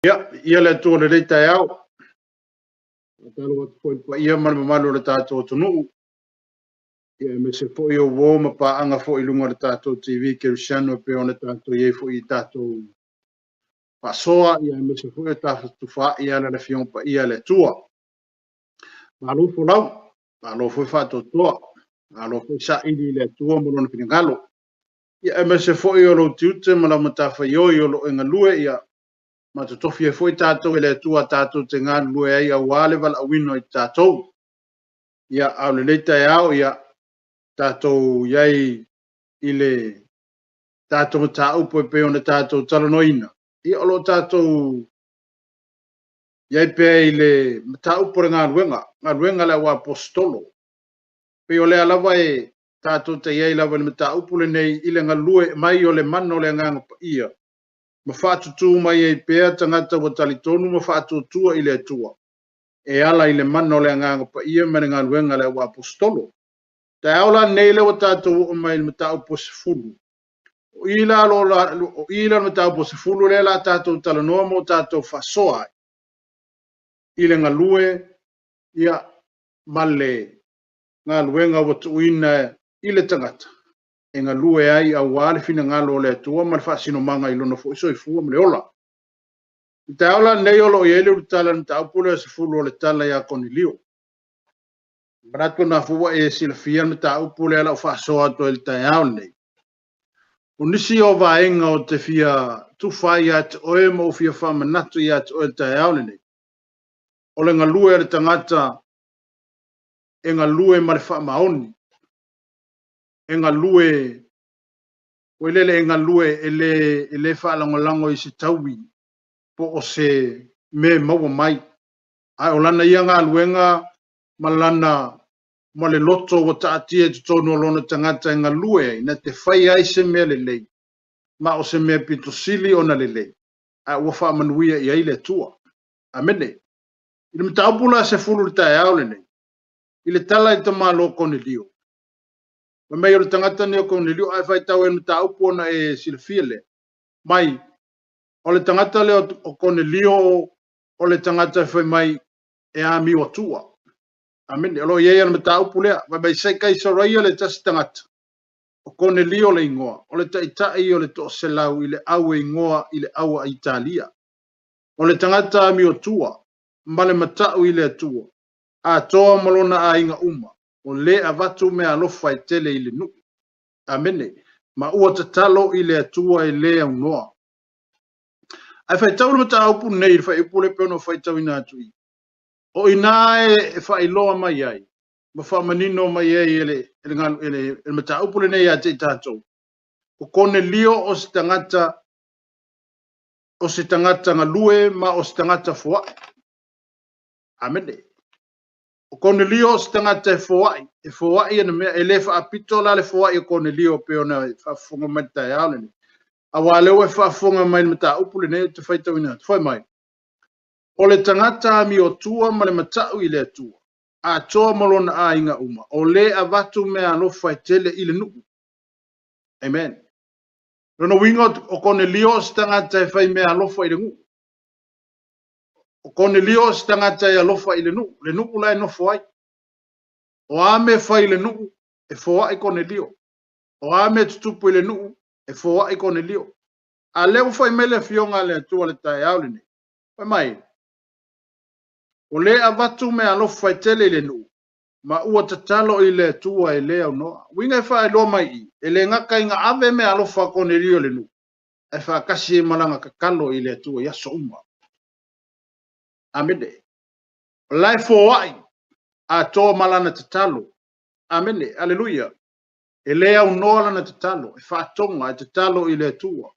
ia le atua le leita e au. Talo atu foi pa ia malu le tātou tunuu. Ia me se fo i o wō ma pa anga fo i lunga le tātou TV ke rusiano pe ona tātou iei fo i tātou pasoa. Ia me se fo i tātou tufa ia le fiong pa ia le tua. Malo fo lau, malo fo i whātou toa, malo fo i sa ili le tua morona pinangalo. Ia me se fo i o lo tiute ma la matafa i o lo enga lue ia ma te tofi e foi tātou e le tua tātou te ngā lue ai a wale wala awino i tātou. Ia au le leita e au ia tātou iai i le tātou mata upo e peo na tātou talanoina. Ia olo tātou iai pea i le mata upo re ngā luenga le wa apostolo. Peo le alawa e tātou te iai lawa le mata upo le nei i le ngā lue mai o le mano le ngā pa ia. Ma whaatutu mai e pēr tangata wa talitonu ma whaatutua i le atua. E ala i le mano le nganga pa ia mene ngā luenga le wa apostolo. Ta aula neile wa tātou o mai le matau po se fulu. O ila matau po se fulu le la tātou talanoa mo tātou whasoa. I le ngā lue ia male ngā luenga wa tuina i le tangata. E ngā lue ai a wale fina ngalo le atua ma le whaasino manga i lona fo iso i fua ma le ola. I te aula nei olo i ele utala na ta upule se fulu o le tala ia Cornelio. Marato na fua e sila fia na ta upule ala o whaasoa to el tai au nei. O nisi o vaenga o te fia tufai at oe mo fia whamanatu i at o el tai au nei. O le ngā lue le tangata e ngā lue ma le whaamaoni. E ngā lue, o lele e ngā lue e le whaalangolango i se tauwi po o se me maua mai. Ai o lana ia ngā luenga ma lana ma le loto o taatia te tono lona tangata e ngā lue na te whai ai se mea lelei. Ma o se mea pitosili o na lelei. Ai ua whaamanuia i aile tua. Amene. I le mtaupula se fulu tae au nei. I le tala i tama lo Cornelio. Ma mei o le tangata ni o Cornelio ai whai tau e mtaupu na e silfiele. Mai, o le tangata le o Cornelio o le tangata whai mai e ami o tua. Amene, alo iei ana mtaupu lea. Ma mei sei kai soraia le tasi tangata. O Cornelio le ingoa. O le taitai o le to se lau i le au e ingoa i le aua Italia. O le tangata ami o tua. Male matau i le atua. A toa malona a inga uma. O le avatu me alofa i tele i le nu. Amene. Ma ua tatalo i le atua i le au noa. Ai fai tau le mata aupu nei, fai upu le peono fai tau ina atu i. O ina e fai loa mai ai. Ma fai manino mai ai ele mata aupu le nei a te tatou. O Cornelio o se tangata ngā lue ma o se tangata fua. Amene. O Cornelio o se tangata e fuai ena mea e le whaapito la le fuai o Cornelio pe ona whaafunga mai tai auleni. A wāleo e whaafunga mai mata upu le nei te whaitau ina. Whai mai. O le tangata mi o tua ma le matau i le atua. A toa malona a inga uma. O le avatu mea alofa e tele i le nuku. Amen. Rono wingo o Cornelio o se tangata e whai mea alofa i le ngu. O Cornelio se tangata e alofa i le nuku lai no fuai. O ame whai le nuku e fuai Cornelio. O ame tutupu i le nuku e fuai Cornelio. A leo whai mele fionga le atua le tai aulini. Wai mai. O le avatu me alofa i tele i le nuku. Ma ua tatalo i le atua i le au noa. Winga e whai loa mai i. E le ngaka inga ave me alofa Cornelio le nuku. E wha kasi e malanga kakalo i le atua i aso uma. Amene. Lai fuai. A toa malana tatalo. Amene. Aleluia. E le au noa lana tatalo. E wha tonga e tatalo i le atua.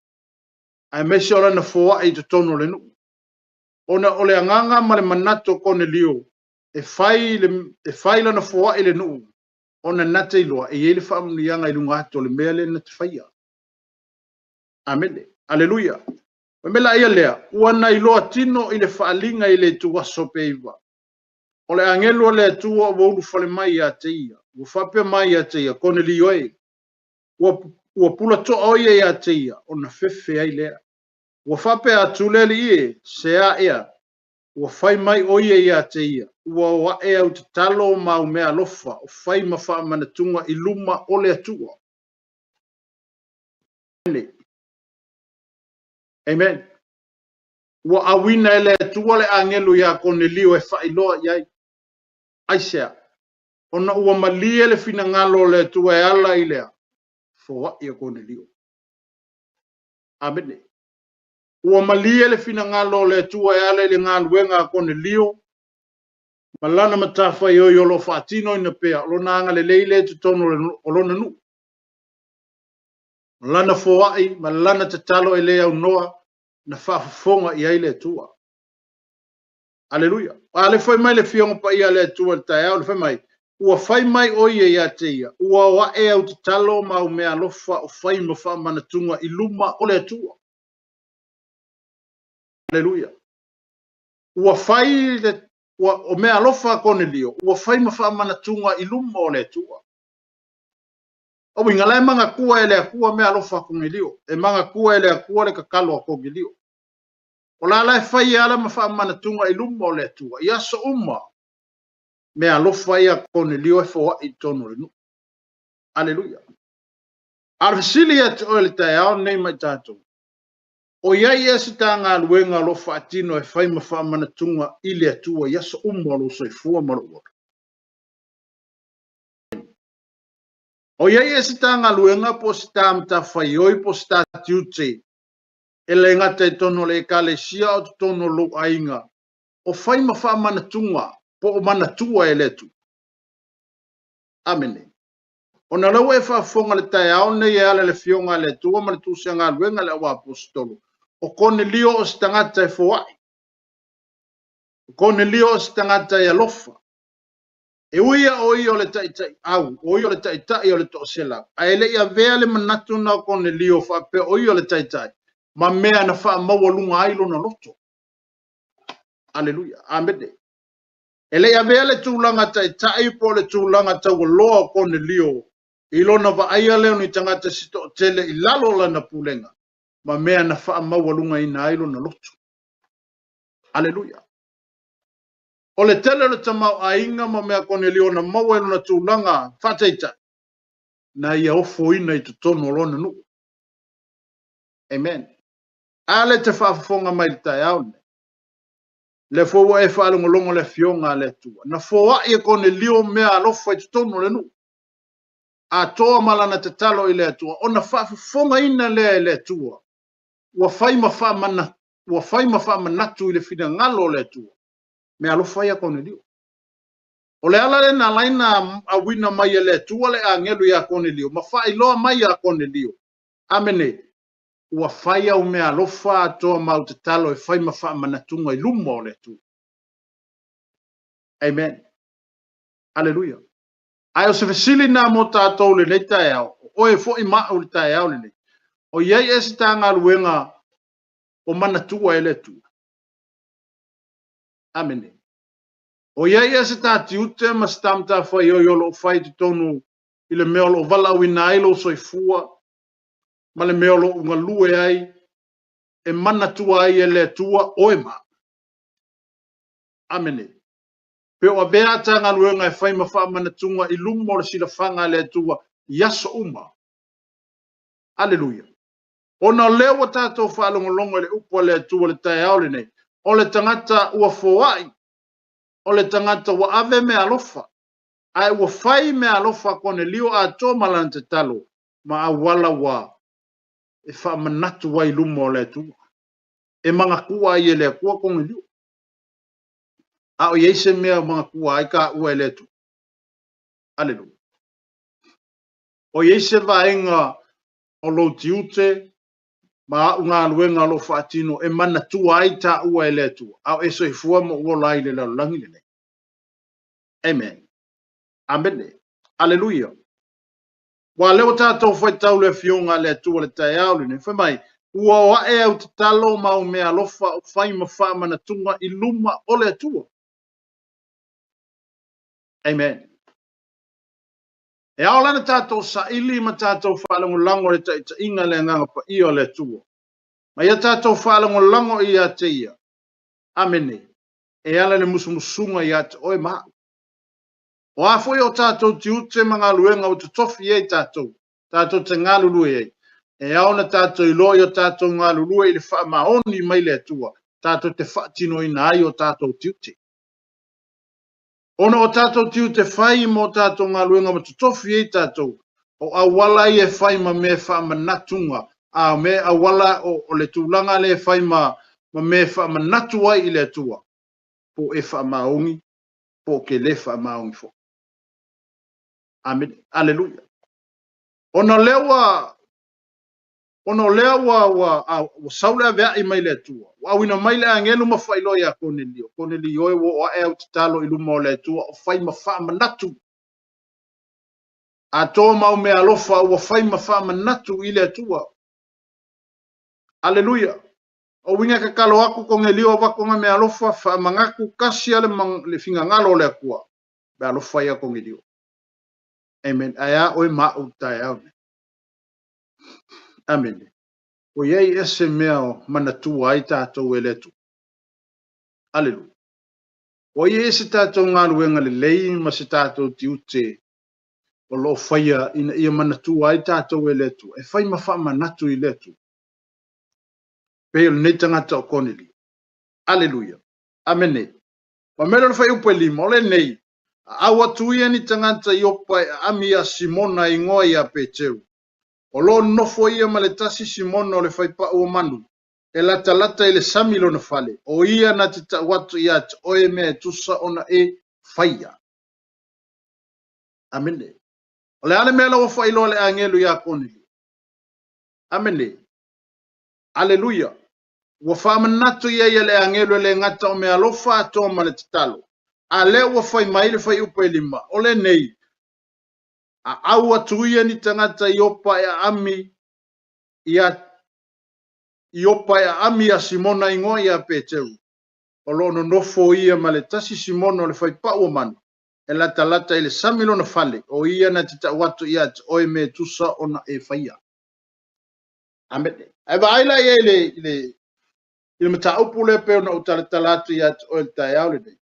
Ai mesi o lana fuai i te tono le nuku. Ona ole anganga ma le manato Cornelio. E whai lana fuai i le nuku. Ona nate i loa. E ele whaamnianga i lunga ato le mele na te whaia. Amene. Aleluia. Mela ia lea. Uana i loa tino i le whaalinga i le tuwaso peiva. O le angelo le atua o wolu fale mai a te ia. Ua whape mai a te ia. Cornelio e. Ua pula to oia a te ia. O na fefe ai lea. Ua whape a tuleli se a ea. Ua whai mai oia ia te ia. Ua wa e au te talo mau mea lofa. O whai ma wha manatunga I luma o le atua. Amen. Ua awina ele atua le angelu ia kone lio e whailoa iai. Aisea. Ona ua malie le fina ngalo le atua e ala I lea. Fo ia kone lio. Amen. Ua malie le fina ngalo le atua e ala I le ngaluenga kone lio. Malana matafa yo yo lo fatino ina pea. Lo nanga le leile tu tono o lona nu. Malana foai, malana te talo e lea unoa. Na whaafonga I aile tua. Aleluia. Ale foi mai le fionga pa ia le tua le tae au le foi mai. Ua fai mai oia ia te ia. Ua wa e au te talo mau mea lofa o fai ma wha manatunga I luma o le tua. Aleluia. Ua fai le o mea lofa kone lio. Ua fai ma wha manatunga I luma o le tua. O winga lai manga kua ele a kua mea lofa kone lio. E manga kua ele a kua le kakalo a kone lio. O la lai fai ala ma wha manatunga I luma o le tua. Ia so uma. Mea lofa ia kone lio e fo I tono le nu. Aleluia. Arfisili ya te oele tae ao nei mai tātou. O iai e si tā ngā luenga lo whaatino e whai ma wha manatunga I le atua ia so lo soifua maro ora. O iai e si tā ngā luenga po si tā mta whai oi po si tā tiute. E le ngata e tono le kale sia o tono lo ainga. O whai ma wha manatunga po o manatua e le tu. Amene. O na lau e whaafonga le tae ao nei e ale le fionga le tua ma le tūsia ngā luenga le awa apostolo. O kone lio o si tangata e fōai. O kone lio o si tangata e alofa. E uia o i o le taitai au, o i o le taitai o le toosela. A ele ia vea le manatu na o kone lio whape o i o le taitai. Ma mea na wha maua lunga ailo na loto. Aleluia. Amene. Ele ia vea le tūlanga taitai po le tūlanga tau loa o kone lio. Ilona va aia leo ni tangata sito tele I lalo la na pulenga. Ma mea na wha maua lunga ina ailo na lotu. Aleluia. O le tele le tamau a inga ma mea kone lio na maua ilo na tūlanga whateita. Na ia ofo ina I tutono lona nu. Amen. Ale te whaafonga mai le tai aune. Le fōwa e whaalongolongo le fionga le tua. Na fōwa e kone lio mea alofa I tutono le nu. A toa malana te talo I le atua. O na whaafonga ina le atua. Ua whai ma wha manatu I le whina ngalo le atua. Me alofa ia kone lio. O le ala le na laina a wina mai le atua le a ngelu ia kone lio. Ma wha iloa mai ia kone lio. Amene. Ua whai au me alofa toa mau te talo e whai ma wha manatunga I luma o le atua. Amen. Aleluia. Ai o se fesili na mo tātou le nei tae au. O e fo I maa le tae au le nei. O iei e si tā ngā luenga o manatua e le tu. Amene. O iei e si tā tiute ma si tamta whai o lo whai te tonu I le meo lo vala wina ai lo soifua. Ma le meo lo unga lue ai. E manatua ai e le tua o e ma. Amene. Pe o bea ta ngā luenga e whai ma wha manatunga I lumo le sila whanga le tua yaso uma. Aleluia. Ona leo tātou whaalongolongo le upo le tua le tae au le nei. O le tangata ua fōai. O le tangata ua ave me alofa. Ai ua whai me alofa kone lio a tō malana te talo. Ma a wala wa. E wha manatu wai lumo le tua. E manga kua I ele kua kone lio. A o yeise mea mga kua ai ka ua ele tu. Aleluia. O yeise vaenga o lo tiute, ma unga luenga lo whaatino, e mana tua ai ta ua ele tu. A o eso I fua mo ua lai le lau langi le. Amen. Amen. Aleluia. Wa leo tātou whai tau le fionga le tua le tai au le ne. Whai mai, ua wa e au te talo ma o mea lofa o whai ma wha mana tunga I luma o le tua. Amen. E ao lana tātou sa ili ma tātou whalango lango le ta inga le nganga pa I o le tua. Ma ia tātou whaalango ia te ia. Amene. E ala le musumusunga ia te oe maa. O a foi o tātou ti ute mga luenga o te tofi e tātou. Tātou te ngā lulu e. E aona tātou i loi o tātou ngā lulu e le wha maoni mai le atua. Tātou te wha tino ina ai o tātou ti ute. Ona o tātou ti ute whai mo tātou ngā luenga o te tofi e tātou. O awala i e whai ma me wha manatunga. A me awala o le tūlanga le whai ma me wha manatua i le atua. Po e wha maongi. Po ke le wha maongi fo. Amen. Aleluia. Ona lewa wa saula vea i mai le tua. Wa wina mai le angelu ma failo ya Cornelio. Cornelio e wo e au talo i luma o le tua o fai ma wha manatu. A tō mau me alofa o fai ma wha manatu i le tua. Aleluia. O winga ka kalo aku Cornelio wako nga me alofa wha mangaku kasi ale le finga ngalo le akua. Me alofa ya Cornelio. Amen. Aya oi ma utai au. Amen. O iei ese mea manatua ai tātou e letu. Aleluia. O iei ese tātou ngā luenga le lei ma se tātou ti ute o lo whaia ina ia manatua ai tātou e letu. E whai ma wha manatu i letu. Peo nei tangata o koneli. Aleluia. Amene. Wa mero le whai upe lima, ole nei. Awa tuia ni tangata i opa ami a Simona i ngoa i a Peteru. O lo nofo ia ma le tasi Simona o le whaipa ua manu. E lata i le samilo na fale. O ia na te watu ia te oe mea tusa ona e whaia. Amene. O le ale mea lawa whailo le angelu ia konili. Amene. Aleluia. Wa whamanatu ia le angelu le ngata o mea lofa ato ma le talo. A leo wa whai mai le whai upa lima. O le nei. A aua tuia ni tangata i opa e ami i opa e ami a Simona ingoa i a Peteru. O lono nofo ia ma le tasi Simona o le whai pao manu. E lata i le samilo na fale. O ia na tita watu ia te oe me tusa ona e whaia. Amen. E wa aila i le mata upu le peo na utale talatu ia te oe tae au le nei.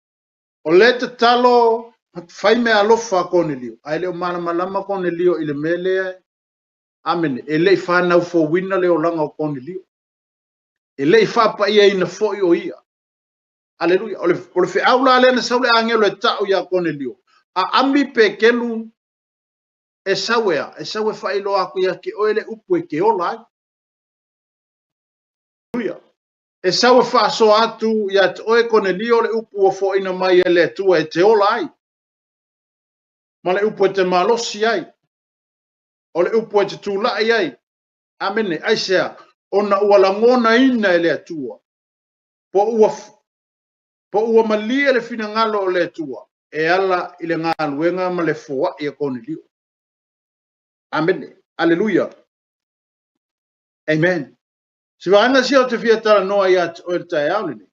O le te talo whai mea alofa Cornelio. Ai leo mana malama Cornelio i le mele. Amen. E lei whanau fo wina leo langa o Cornelio. E lei whapa ia ina foi o ia. Aleluia. O le whi aula alena saule angelo e tau ia Cornelio. A ami pe kelu e sawea. E sawe whailo aku ia ke oele upu e ke ola. Aleluia. E sawe whaaso atu ia te oe Cornelio le upu o fo ina mai e le tua e te ola ai. Ma le upu e te malosi ai. O le upu e te tūlai ai. Amene. Aisea. Ona ua langona ina e le atua. Po ua malia le fina ngalo o le atua. E ala i le ngaluenga ma le foa i a Cornelio. Amen. Aleluia. Amen. Si waanga si o te fiatara noa i at o le tae aulini.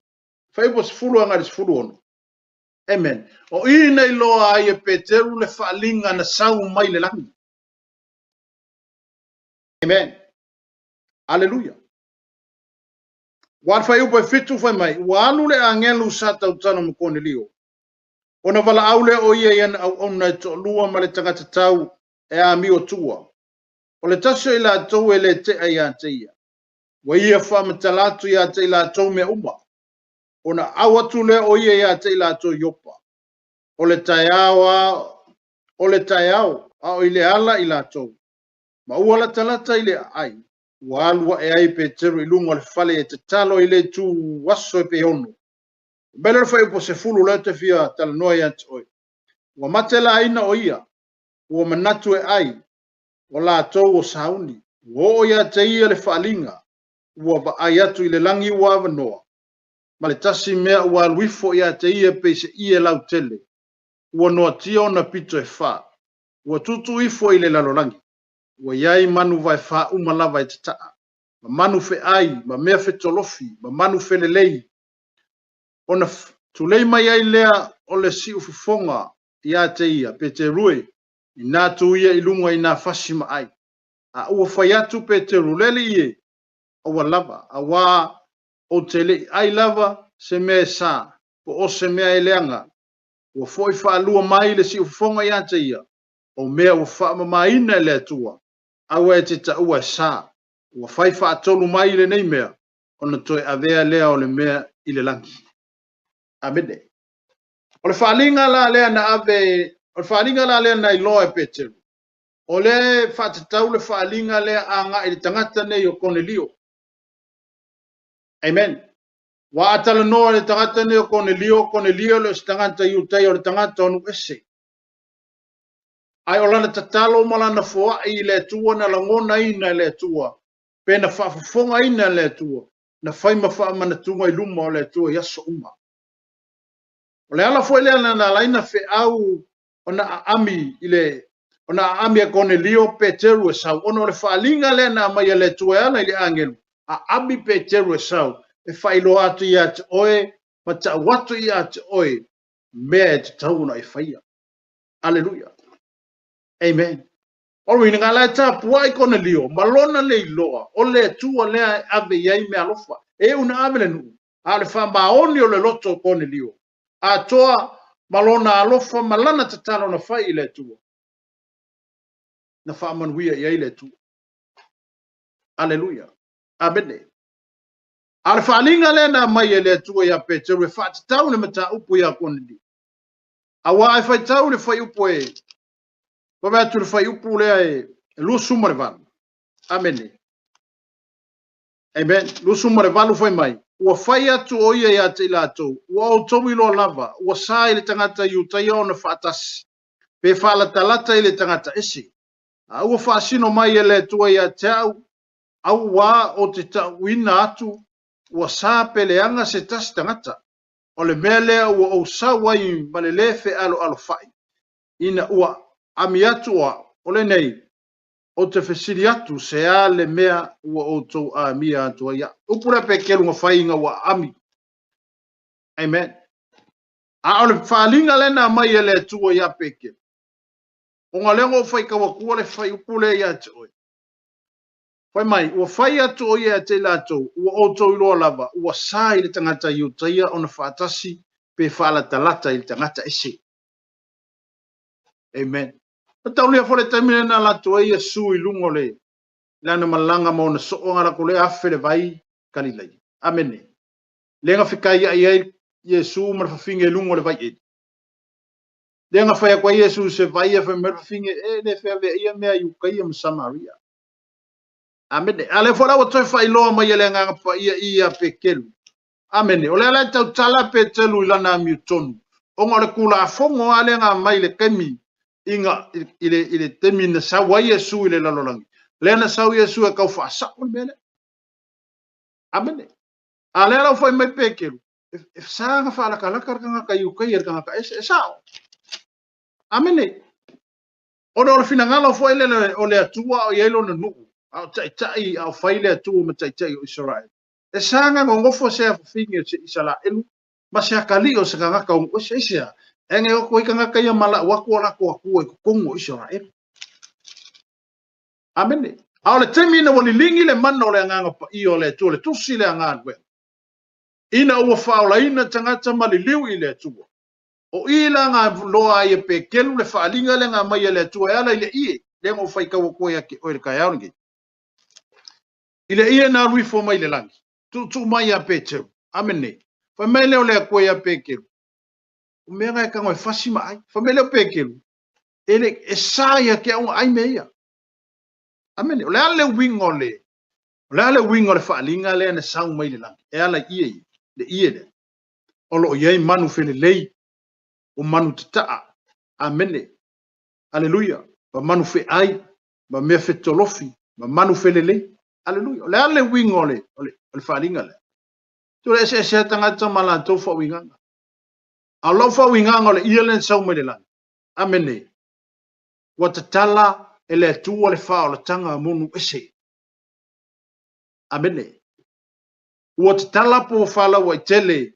Whaipo se fulu anga se fulu ono. Amen. O ina i loa ai e Peteru le whaalinga na sau mai le langi. Amen. Aleluia. Wan fai upo e fitu fai mai. Walu le angelu sata utana mo Cornelio. Ona wala aule o ia ian au ona e to lua ma le tangata tau e a mi o tua. O le tasio i la tau e le te ai a te ia. Wa ia whamatalatu i a te i la tau me uma. Ona awatu le o ia i a te i la tau yopa. O le taiao a o i le ala i la tau. Ma ua la talata i le ai. Walua e ai Peteru i lunga le fale e te talo i le tu waso e pe ono. Bele fai po se fulu le te fia tala noa i ati oi. Wa matela aina o ia. Ua manatu e ai. O la tau o sauni. Wo o ia te ia le whaalinga. Ua ba ai atu i le langi ua avanoa. Ma le tasi mea ua luifo ia te ia pe se ia lau tele. Ua noa tia ona pito e wha. Ua tutu ifo i le lalolangi. Ua iai manu vai wha umalava e te taa. Ma manu fe ai, ma mea fe tolofi, ma manu fe lelei. Ona tulei mai ai lea o le si ufufonga ia te ia, pe te rue, i nā tu ia i lunga i nā fasima ai. A ua whai atu pe te rulele ie, awa lava awa o tele ai lava se me sa po o se me eleanga o foi fa lua mai le si ufonga ya te ia o mea o fa mai na le tua awe te ta ua sa o fai fa tolu mai le nei mea ona toi avea lea o le mea i le langi abede o le falinga la lea na ave o le falinga la lea na iloa e Petero o le fa te tau le falinga lea anga i le tangata nei o Cornelio amen wa atala no le tangata nei o Cornelio le tangata iutai o le tangata onu ese ai o lana tatalo malana foa i le tua na langona ina le tua pe na whaafafonga ina le tua na whaima whaamana tunga i luma o le tua yaso uma o le ala foi le ana na laina fe au ona ami ile ona ami a Cornelio Petero e sau ona le whaalinga le na mai le tua ana i le angelu a ami Petero e sau e whailo atu i atu oe ma ta watu i atu oe mea te tauna i whaia aleluia amen o ina ngala ta puai Cornelio malona le loa o le tua le ave yai me alofa e una ave nu ale fa maoni o le loto Cornelio a toa malona alofa malana tatalo na fai le tua na fa manuia yai le tua aleluia abene ale fa linga le na mai le tua ya Petero fa tau ne mata upu ya Cornelio awa ai fa tau le fai upu e ko ba tu fai upu le e lu sumarvan amen amen lu sumarvan foi mai ua fai atu o ia ia te latou ua o tomi lo lava ua sa i le tangata iutai ona faatasi pe faalatalata i le tangata ese a ua faasino mai e le tua ia te au wā o te tauina atu ua sa peleanga se tasi tangata o le mea lea ua o sa wai ma le le fe alo alo fai ina ua ami atu o le nei o te fesiri atu se a le mea ua o tau a mia atu ia upura pe kelunga whainga ua ami amen a o le whalinga lena mai e le atua ia peke o ngā lengo whai kawa kua le whai upule ia te oi whai mai ua whai atu o ia te lato ua o tau iloa lava ua sa i le tangata i utaia o na whaatasi pe whaala talata i le tangata ese amen tau lea fole taimine na lato e ia su i lungo le lana malanga mo na soo ngara ko le afe le vai kalilai amen lenga whikai ai Yesu ma fafinge lungo le vai e lenga fai kwa Yesu se vai e fa mer fafinge e le fa ve ia me ayu kai am Samaria amen ale fora o toi fai lo ma ile nga fa ia pekelu amen o le ala tau tala petelu ilana miuton o ngore kula fongo ale nga mai le kemi inga ile temi na sa wa Yesu ile lalolangi lena sa Yesu e ka fa sa o mele amen ale ala fai mai pekelu if sa nga fa la kala ka ka yu kai ka sa amene ono le fina ngalo fo ele o le atua o yelo no nu au tai au faile atua ma tai o Israel e sanga ngofo se finge se isala elu ma se akali o se nga ka o se sia enge o ko ikanga ka ya mala wa ko na ko ko kongo Israel amene au le temi na woni lingi le manno le nganga pa i o le tu le tusi le nganga ina o fa ola ina tangata mali liu ile atua o ila nga loa ye pe kelu le faalinga le nga mai le tua ala ile ie le mo fai ka ko ya ke o ka ya ngi ile ie na lui fo mai le langi tu mai ya pe che amene fa mai le le ko ya pe kelu o me nga ka ngoi fasi mai fa mai le pe kelu ele esaya ke o ai me ya amene le ale wingo le faalinga le na sang mai le langi e ala ie le o lo ye manu fele lei o manu taa amene aleluia ba manu fe ai ba me fe tolofi ba manu fe lele aleluia le ale wingo le falinga le to le se tanga mala to fo winga a lo fo winga le ielen sau me le la amene watatala ele tu le fa o tanga monu ese amene watatala po fala wa tele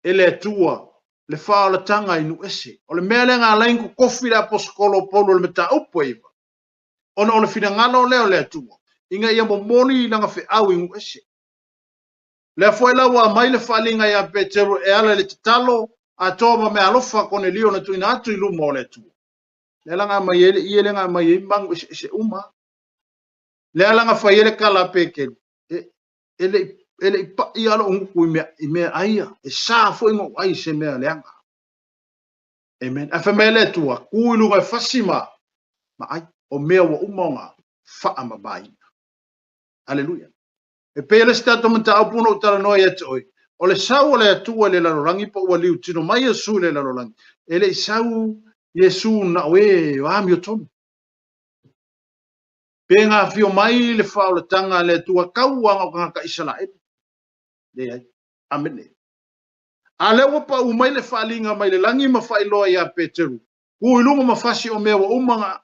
ele tua le fa o tanga inu ese o le mele nga lain ko kofi la poskolo polo le meta upo iva ona o le fina ngalo le tua inga ia momoli langa fe au ingu ese. Le foi la wa mai le falinga ia Petero e ala le talo a toba me alofa kone lio na tuina atu ilu mo le tu. Le langa mai ele nga mai mangu se uma. Le langa fa ele kala peke. Ele pa ia lo ungu me aia. E sa foi ngo ai se me leanga. Amen. A famele tua ku ilu ga fasima. Ma ai o mea wa umonga fa amabai. Hallelujah. E pele stato mata apuno tala no ya toi. O le sau le atua le lalorangi pa ua liu tino mai Yesu le lalorangi. E le sau Yesu na oe o ami o tonu. Pe ngā fio mai le whao le tanga le tua kauanga o ngaka Israel. Le ai. Amen. A le wapa u mai le whaalinga mai le langi ma whailoa ia Peteru. Ku ilunga ma fasi o mea wa umanga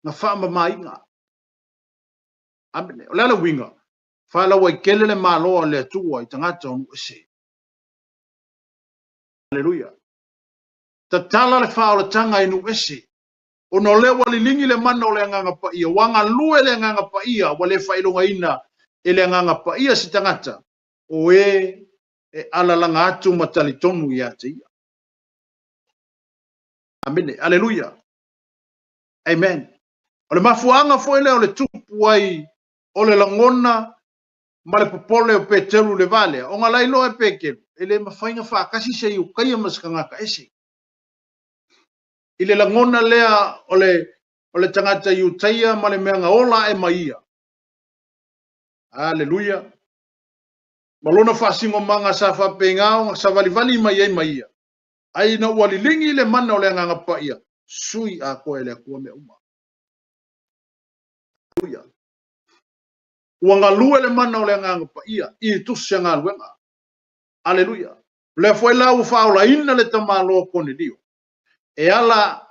na whaama mainga. Amen. O lala winga. Whala wai kelele maloa le atua i tangata onu ese. Hallelujah. Ta tala le whao le tanga inu ese. O no le wali lingi le mana o le anganga pa ia. Wanga lue le anganga pa ia. Wale whailonga ina e le anganga pa ia si tangata. O e alalanga atu matali tonu i ate ia. Amen. Hallelujah. Amen. O le mafuanga foile o le tupu ai. O le langona. Ma le popole o Peteru le vale. O ngalai lo e peke. E le mawhainga whaakasi se iu. Kaya maskangaka ese. Ile langona lea o le tangata iu taia ma le meanga ola e maia. Hallelujah. Malona whaasingo manga sa whapengao sa valivali mai e maia. Ai na wali lingi le mana o le anganga pa ia. Sui a koe le akua me uma. Hallelujah. Wanga lue le mana o le anganga pa ia. I tusi anga luenga. Hallelujah. Le foi la u faula ina le tamalo kone dio. E ala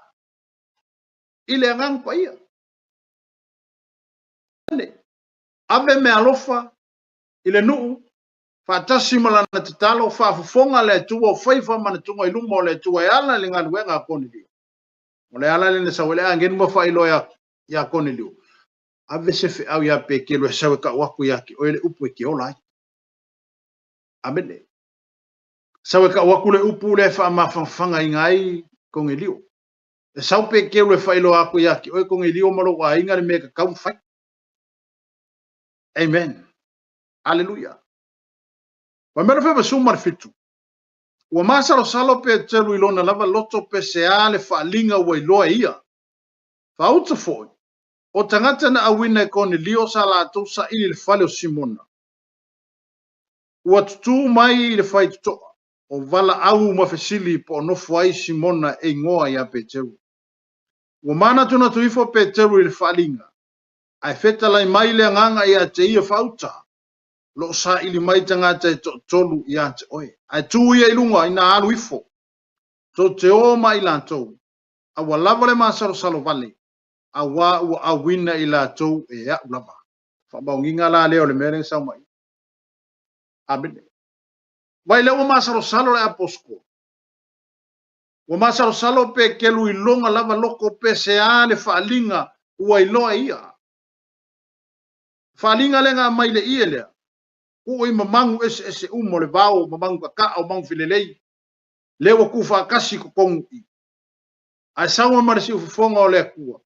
ile anganga pa ia. Ave me alofa ile nuu. Fatasi malana tatalo fafonga le tua faifa mana tunga ilumo le tua e ala le ngaluenga kone dio. O le ala le sawele angenu ma failo ya kone dio. Ave se fe au ya pe kilo sawe ka waku yaki o ele upu ki ola. Amene. Sawe ka waku le upu le fa ma fanga ingai kong elio. E sau pe kilo le failo aku yaki o kong elio malo wa inga le meka kau fai. Amen. Hallelujah. Wa mero fe basuma fitu. Wa masalo salo pe telu ilona lava loto pe seale fa linga wa iloa ia. Fa uta foi. O tangata na awina e kone lio sa la tu sa ili le fale o Simona. Ua tutu mai le fai tuto. O vala au mafesili po nofu ai Simona e ngoa ia Peteru. Ua mana tuna tuifo Peteru ili falinga. Ai feta lai mai le nganga ia te ia fauta. Lo sa ili mai tangata e tolu ia te oe. Ai tu ia ilunga ina alu ifo. To te o mai lantou. Awa lava le masaro salo vale. Awa ua awina ila tou e ya ulama. Whabaunginga la leo le mereng sau mai. Amen. Wai leo masaro salo le aposko. Wa masaro salo pe kelu ilonga lava loko pe seale whaalinga ua iloa ia. Whaalinga lenga mai le ia lea. Ui mamangu ese umo le vau, mamangu kaka o mangu filelei. Lewa kufa kasi kukongu i. Ai sawa marisi ufufonga o lea kua.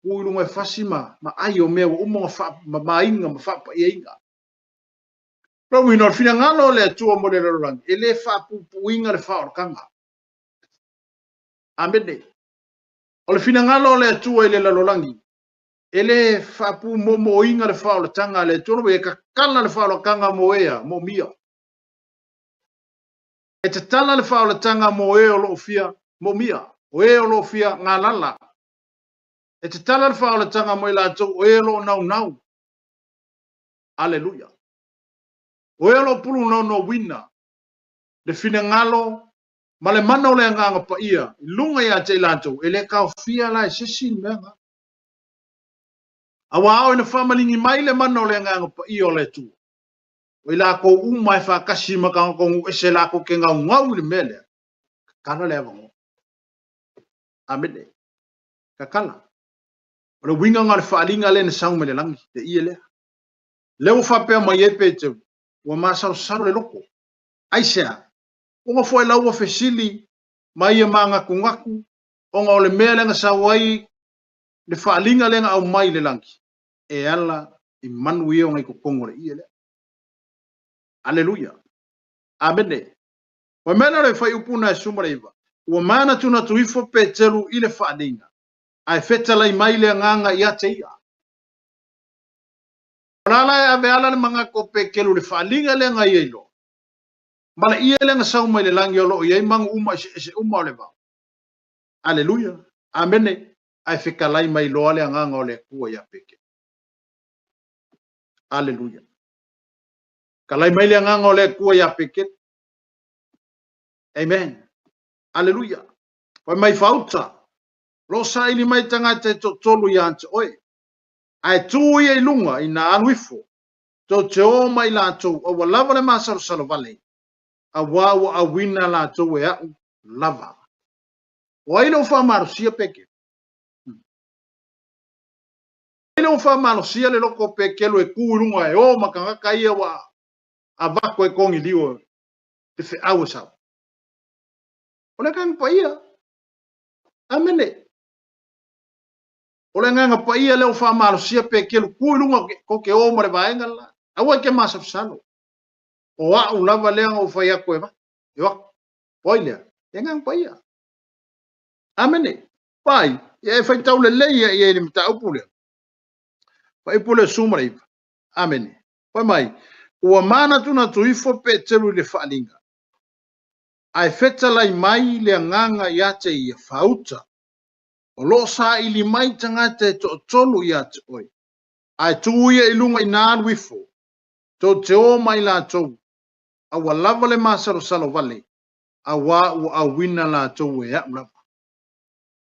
Ui lunga e fasima, ma ai o mea umo ma mainga, ma whapa ia inga. Pero ino fina ngalo le tua mo le rolang, e le whapupu inga le whaorkanga. Amene. O le fina ngalo le tua le lalolangi. E le whapu mo inga le whaortanga le tua, e kakana le whaorkanga mo ea, mo mia. E te tala le whaortanga mo ea o lo fia, mo mia. O ea o lo fia ngā lala. E te tala le whaortanga mo i lato, o ea lo nau. Aleluia. O ea lo pulu no wina. Le fina ngalo, ma le mana o le nganga pa ia, lunga ia te lato, e le kao fia la e sesin menga. Awa au ina whamalingi mai le mana o le nganga pa ia o le tu. O i la ko umai whakasi makanga kongu, e se la ko ke ngau ngau le mele. Kana le avango. Amene. Kakala. O le winga ngā le whaalinga le na sau me le langi, te ia lea. Leo whapea mai e pe te, ua māsau saro le loko. Aisea, unga fwai lau wa fesili, mai e maa ngaku ngaku, onga o le mea lenga sawai, le whaalinga lenga au mai le langi. E ala, i manu ia ngai kukongo le ia lea. Aleluia. Amene. Wa mena le whai upuna e sumareiva. Ua mana tuna tuifo pe telu i le whaalinga. Ai fetala i mai le nganga i ate ia. Rala e ave ala le mga ko pe kelu le whaalinga le ngai eilo. Mala ia le nga sau mai le langi o lo i ei mang uma se uma o le vau. Aleluia. Amene. Ai fekalai mai loa le nganga o le kua ia peke. Aleluia. Kalai mai le nganga o le kua ia peke. Amen. Aleluia. Wai mai fauta. Lo sa ili mai tanga te tolu ia ante oe. Ai tu ia ilunga ina anuifo. Te o mai la tu o wa lava le masaro salo vale. A wawa a wina la tu e au lava. Wa ina ufa marusia peke. Ina ufa marusia le loko peke lo e ku ilunga e o makangaka ia wa a vako e kongi liwa. Te fe awa sao. Ole kang pa ia. Amene. Ole nganga pa ia leo fa marusia pe ke ku lunga ko ke o mare vaenga la awa ke masa salo o wa ulava le ngo fa ya ko eba yo oile ngang pa ia amene pai e fa tau le ia ni mta upule fa ipule sumrai amene pa mai o mana tuna tuifo pe telu le falinga ai feta lai mai le nganga ya te ia fauta o lo sa ili mai tanga te tolu ia te oi. Ai tuia ilunga i nān wifo. Tō te o mai la tau. A wa lava le masaro salo vale. A wa u a wina la tau e a mlava.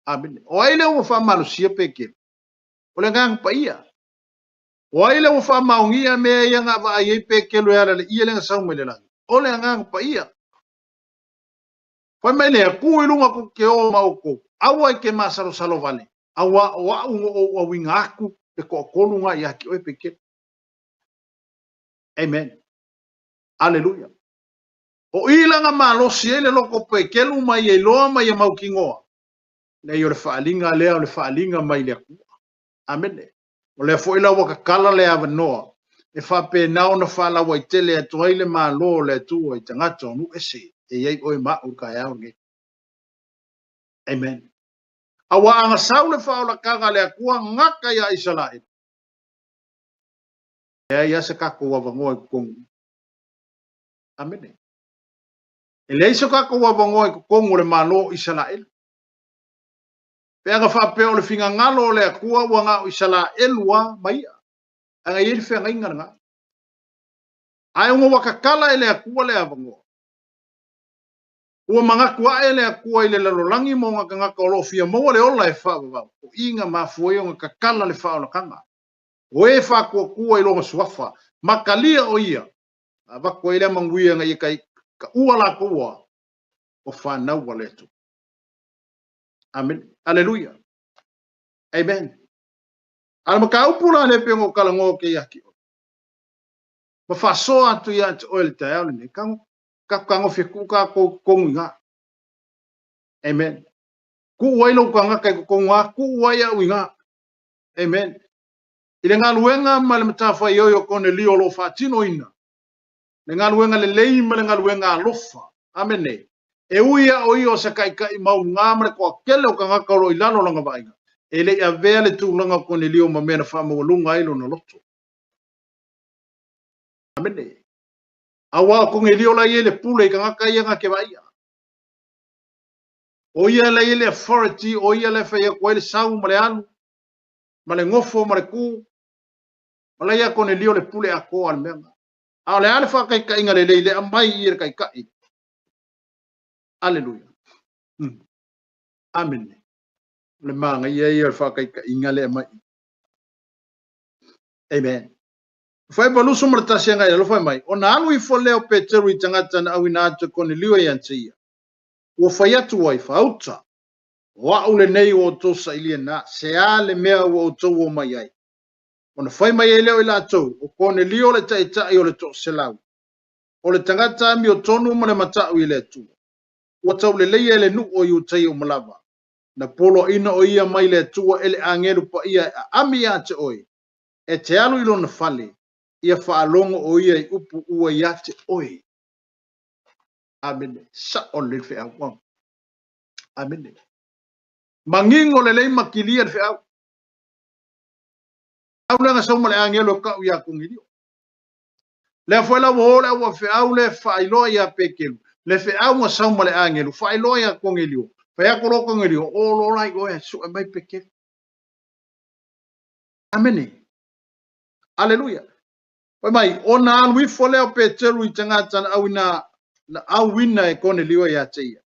Amene. O aile o wha malusia peke. O le ngang pa ia. O aile o wha maungia mea ia ngā wa ai peke lo era le ia lenga sau me le langi. O le ngang pa ia. Whai mai lea ku ilunga ku ke o mauko. Awa ke masaro salo vale. Awa o winga aku pe ko kolunga ia ki oi peke. Amen. Aleluia. O ilanga malosi ele loko pe kelu mai e loa mai e mau kingoa. Nei o le whaalinga lea o le whaalinga mai lea kua. Amen. O le foila waka kala lea wanoa. E whape nao na whala wai tele a tuaile maa loo le tua i tangata o nu ese. E iei oi maa uka e au nge. Amen. Awa anga sau le whaola kanga lea kua ngaka ia Israel. Ea ia se kako wawangoa i kongu. Amen. E le iso kako wawangoa i kongu le malo Israel. Pe anga whape o le finga ngalo le kua wanga Israel wa maia. Anga ieri whenga inga nga. Ai unga wakakala e le kua le awangoa. Ua mga kua e le kua i le lalolangi mo ngaka ngaka olo fia mo le ola e whaawawau. O inga mafuoi o ngaka kala le whaola kanga. O e whakua kua i longa suafa. Makalia o ia. Wako e le manguia nga i kai ka ua la kua. O whanau wa leto. Amen. Aleluia. Amen. Ala maka upula le pengo kalango ke yaki. Ma faso atu ya te oil te au ne kango. Kango fi kuka ko konga. Amen. Ku wailo kanga kai konga ku waya winga. Amen. Ile ngaluenga mal mtafa yoyo kone lio lo fatino ina. Le ngaluenga le lei mal ngaluenga lofa. Amen. E uia o io sa kai kai mau ngamre ko kele o kanga ka ro ilano longa vainga. Ele a vele tu longa kone lio ma mena fa mo lunga ilo no loto. Amen. Awa ko ngelio la yele pule kanga kai nga ke vaia. O ia la yele authority o ia la fa ya ko ele sau male alu. Male ngofo male ku. Mala ia kone lio le pule a ko al menga. A le ale fa kai kai nga le le amai ir kai kai. Aleluia. Amen. Le manga ia fa kai kai nga le mai. Amen. Fai balu sumar tasenga ia lo fai mai. Ona alu I foleo Petero I tangata na awina atu kone liwa ia ntia. Ua fai atu wai fauta. wa ule nei o to sa iliana se ale mea o to o mai ai ona fai mai ele o la to o kone lio le tai tai o le to se lau o le tangata mi o tonu mo le mata o ile tu o tau le leia le nu o yu tai o malava na polo ina o ia mai le tu ele angelu pa ia ami ya te oi e te alu ilo na fale ia whaalongo o ia i upu ua ia te oi amene sa o le fe au amene mangingo le lei makilia le fe au langa sa le angelo ka ia kungidio le foi la wo le wa fe au le fa ilo ia pekelu le fe au mo sa le angelo fa ilo ia kungilio fa ya kolo kungilio o lo lai go e su mai pekelu amene aleluia oi mai ona alwi fole o petelu i tanga tan awina na awina e kone liwa ia teia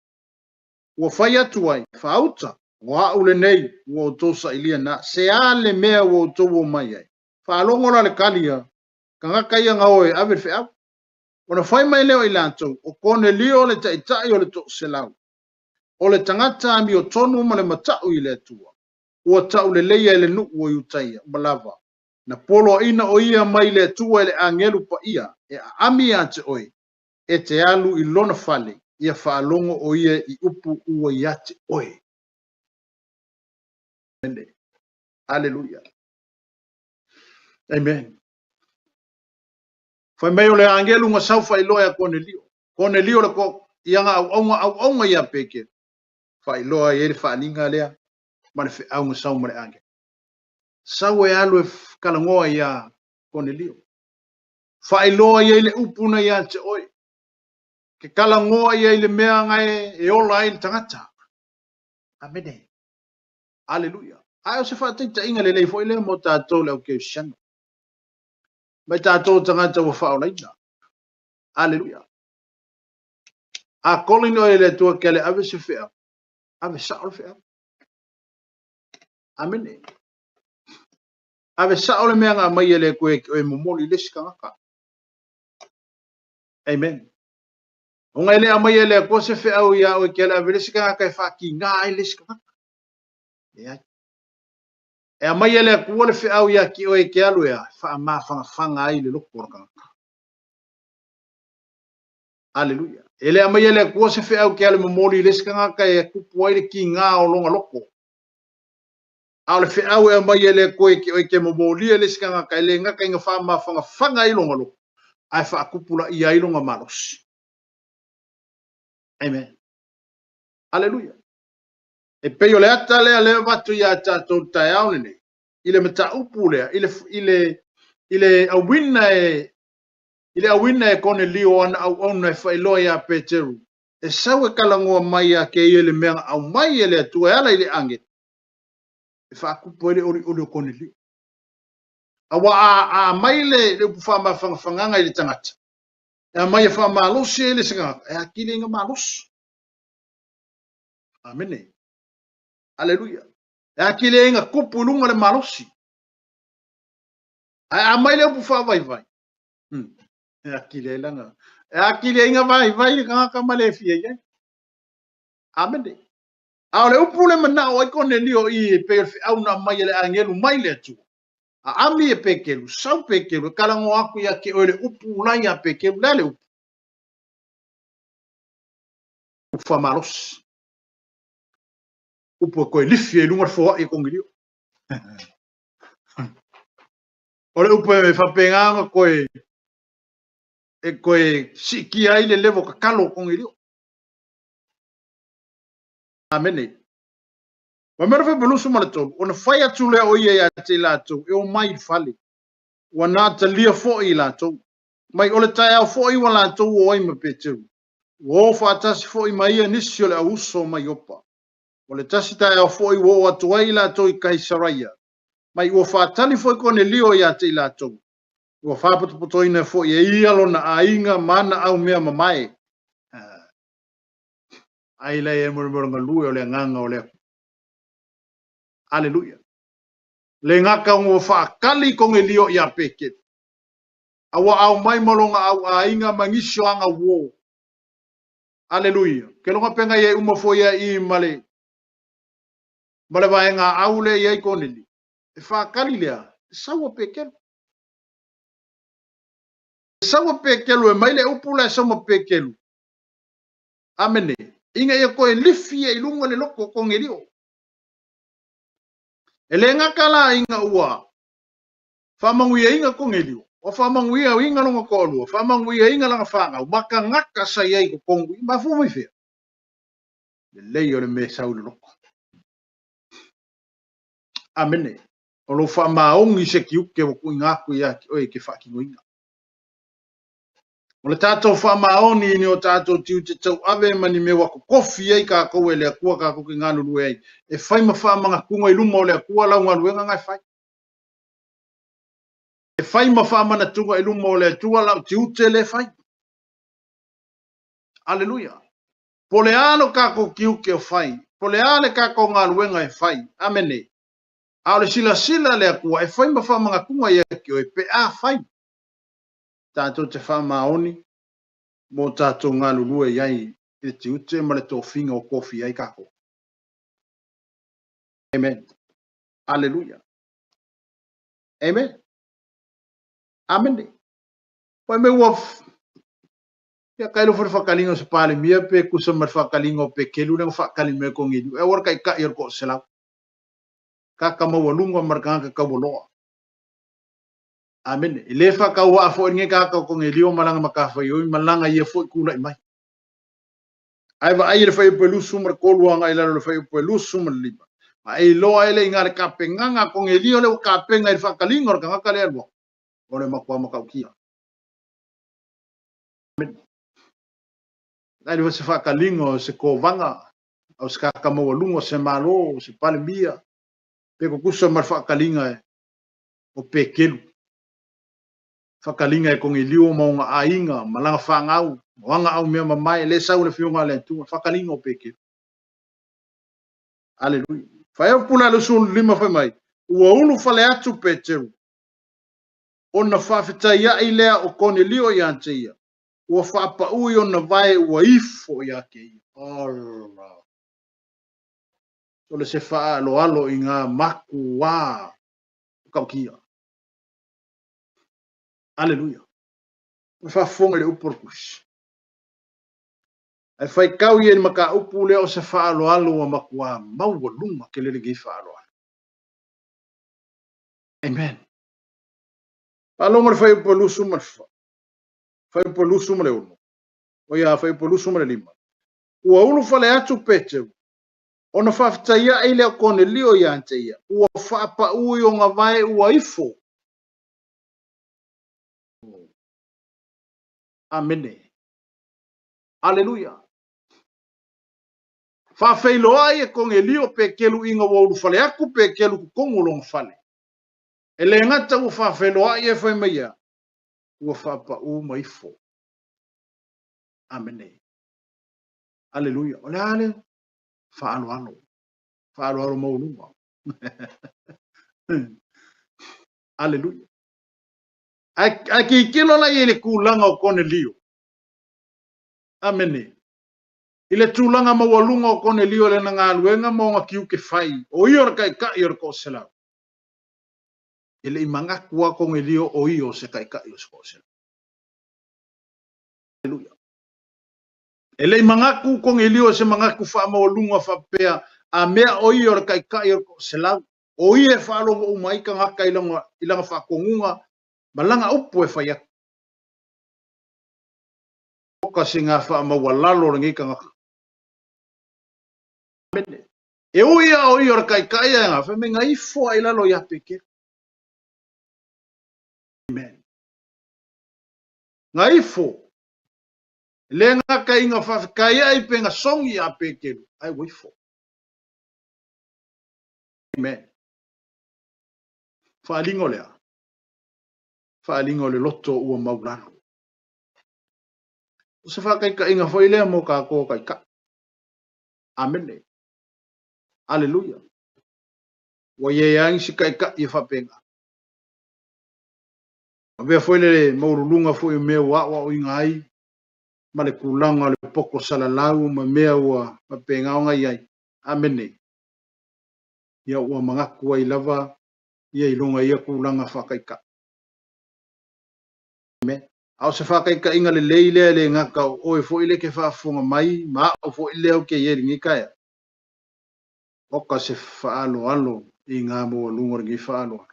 ua fai atu ai fauta wa ule nei wo tosa ilia na se ale mea wo to wo mai ai fa longo la le kalia kanga kai nga oe ave fe au ona fai mai leo ilanto o kone lio le tai tai o le to se lau o le tangata mi o tonu mo le mata o ile tua ua ta ule leia le nu o yutaia malava na polo ina o ia mai le tua le angelu pa ia e ami ate oi e te alu i lona fale ia whaalongo o ia i upu ua iate oe. Aleluia. Amen. Fai meo le angelu nga sau fai loa Cornelio. Cornelio le ko ianga au onga ia peke. Fai loa i ele whaaninga lea. Mane fe au nga sau mare angelu. Sau e alu e kalangoa ia Cornelio. Fai loa i ele upuna ia te oe. Ke kalangoa i ele mea ngai e ola i tangata. Amene. Aleluia. Ai o se whaatita inga le lei fo ile mo tātou le au keu siano. Mai tātou tangata wa whaolaina. Aleluia. A kolino e le tua kele ave se whea. Ave sao le whea. Amene. Ave sao le mea ngā mai e le koe o e momoli leska ngaka. Amen. O ngai le a mai e le koe se whea o ia o e kele ave leska ngaka e whaki ngā e leska ngaka. E a mai e le kua le whea o ia ki o e ke alu ea. Wha ma whanga ai le loko ngaka. Aleluia. Ele a mai ele kua se whea o ke ale momoli leska ngaka e kupu aire ki ngā o longa loko. A le whea o e mai ele koe ki oe ke momoli leska ngaka ele ngaka inga wha whanga i longa loko. Ai wha kupula i ai longa malos. Amen. Aleluia. E peo le ata lea le watu ia tātou tai au nene. Ile mata upu lea. Ile awina e kone lio ana au ona e whailoa ia Peteru. E sau e kalangoa mai a ke ele mea au mai ele atua e ala ile ange. E whaakupo ele ori o kone lio. Awa a mai le upu whanganga ile tangata. E a mai e whamalosi ele singanga. E a kile inga malos. Amene. Aleluia. E a kile inga kupu lunga le malosi. A mai le upu whawai. E a kile langa. E a kile inga vai le kanga male fia ia. Amene. A le upu le mana o kone lio i pe au na mai le angelu mai le tu. A ami e pekelu, sau pekelu, kalango aku ia ke o le upu lai a pekelu le upu. Ufa malos. Upu koe lifi e lunga fo e kongilio. O le upu e whapenganga koe siki ai le levo kakalo kongilio. Amene. Wa mera fa belusu malato, ona fai atu le o ia te lato, e o mai fale. Wa nā ta lia fo i lato. Mai ole tai au fo i wa lato o ai ma peteru. Wo fa tasi fo i mai nisi ole auso mai opa. Ole tasi tai au fo i wo atu ai lato i Kaisaraia. Mai ua whātali fo i kone lio ia te lato. Ua whāpatopoto ina fo i e ialo na ainga mana au mea mamae. Ai lei e murumurunga lue o le nganga o le. Aleluia. Le ngaka ngō whaakali konge lio ia peke. Awa au mai malonga au ainga mangisio anga wo. Aleluia. Ke longa penga ye umafo ia i male. Male vai nga aule yai konili. E whakali lea. Sawa pekelu. Sawa pekelu e maile upula e sama pekelu. Amene. Inga ia koe lifi e ilunga le loko kongelio. E le ngakala inga ua. Whamanguia inga kongelio. O whamanguia inga longa kolua. Whamanguia inga langa whanga. Maka ngaka sa iai ko kongu. Mafumu i fea. Le lei o le me sau le loko. Amene. O lo whamaongi se ki uke o kui ngaku ia ki oe ke whakingoinga. O le tātou whamaoni ni o tātou tiu te tau ave mani me wako kofi ei ka koe le akua ka koe ngānu lue ei. E whai ma whamanga kunga i luma o le akua lau ngā luenga ngai whai. E whai ma whamana tunga i luma o le atua lau tiu te le whai. Aleluia. Po le ano ka koe ki uke o whai. Po le ale ka koe ngā luenga e whai. Amene. A le sila sila le akua e whai ma whamanga kunga i aki o e pe a whai. Tātou te whamaoni, mō tātou ngā lulua iai, e te ute ma le tō whinga o kofi ai kako. Amen. Alleluia. Amen. Amen. Pai me ua, ia kailo whare whakalinga sa pāle mia pe kusa mar whakalinga o pe kelu lengo whakalinga me ko ngidu. E wara kai ka iar ko selau. Kaka mawalunga markanga kawaloa. Amen. Le fa ka wa fo nge ka ko ngelio malanga makafa yo malanga ye fo kula mai. Ai va ai le fa pelu sumar ko luanga ila le fa pelu sumar lima. Ai lo ai le ngar ka penganga ko ngelio le ka penga i fa kalingor ka ka le lo. Ole makwa makaukia. Amen. Ai le se fa kalingo se ko vanga o se ka mo lungo se malo se palmia. Pe ko kusa mar fa kalinga o pekelu. Whakalinga e kongi liu maunga a inga, malanga whangau, wanga au mea mamai, le sau le whiunga le tunga, whakalinga o peke. Aleluia. Whaia puna le sun lima whai mai, ua ulu whale atu peteru, o na whawhitai i lea o kone lio i ante ia, ua whapa ui o na vai ua ifo i ake ia. Ora. So le se wha alo alo i ngā maku wā, kaukia. Aleluia. Fa fonga le uporkus. Ai fai kau ye maka upu le o se fa alo alo wa makua mau luma ke le gi fa alo. Amen. Alo mo fai polusu ma fa. Fai polusu ma le uno. O ya fai polusu ma le lima. Ua ulu fa le atu pete. Ona fa ftaia ile ko ne lio ya anteia. Ua fa pa u yo nga vai ua ifo. Amen. Aleluia. Fa feilo ai e kong elio pe kelu inga wa ulu fale aku pe kelu ku kongu long fale. E le ngata u fa feilo ai e fai meia. Ua fa pa u maifo. Amen. Aleluia. Ole ale. Fa alo alo. Fa alo alo maulunga. Aleluia. Ai ki kilo la ele kulanga o kone lio. Amen. Ile tulanga mawalunga o kone lio le nga luenga mo nga kiu ke fai. O ior kai ka ior ko sela. Ile imanga kuwa kone lio o io se kai ka ior ko sela. Aleluia. Ele imanga ku kone lio se manga ku fa mawalunga fa pea a mea o ior kai ka ior ko sela. O ie fa lo o mai ka ngaka ilanga fa kongunga malanga upu e fai ak. Oka singa fa mawalalo ngi ka ngaka. E uia o ior kai kai nga fa me ngai fo ai lalo ya peke. Amen. Ngai fo. Le nga kai nga fa kai ai pe nga songi ya peke. Ai wi fo. Amen. Fa lingo le. Fa lingo le loto ua maulano. O se fa kai kai nga fo ile mo ka ko kai ka. Amen. Aleluia. Wa ye yang si kai ka i fa penga. Ave foi le maurulunga foi me wa o ingai. Ma le kulanga le poko salalau ma mea ua ma penga o ngai ai. Amen. ia ua mangaku ai lava ia ilunga ia kulanga whakaika. Au se whakaika inga le leile le ngaka o e fo ile ke whaafunga mai, ma o fo ile au ke ieri ngikaya. Oka se whaalo alo i ngā mua lunga ringi whaalo.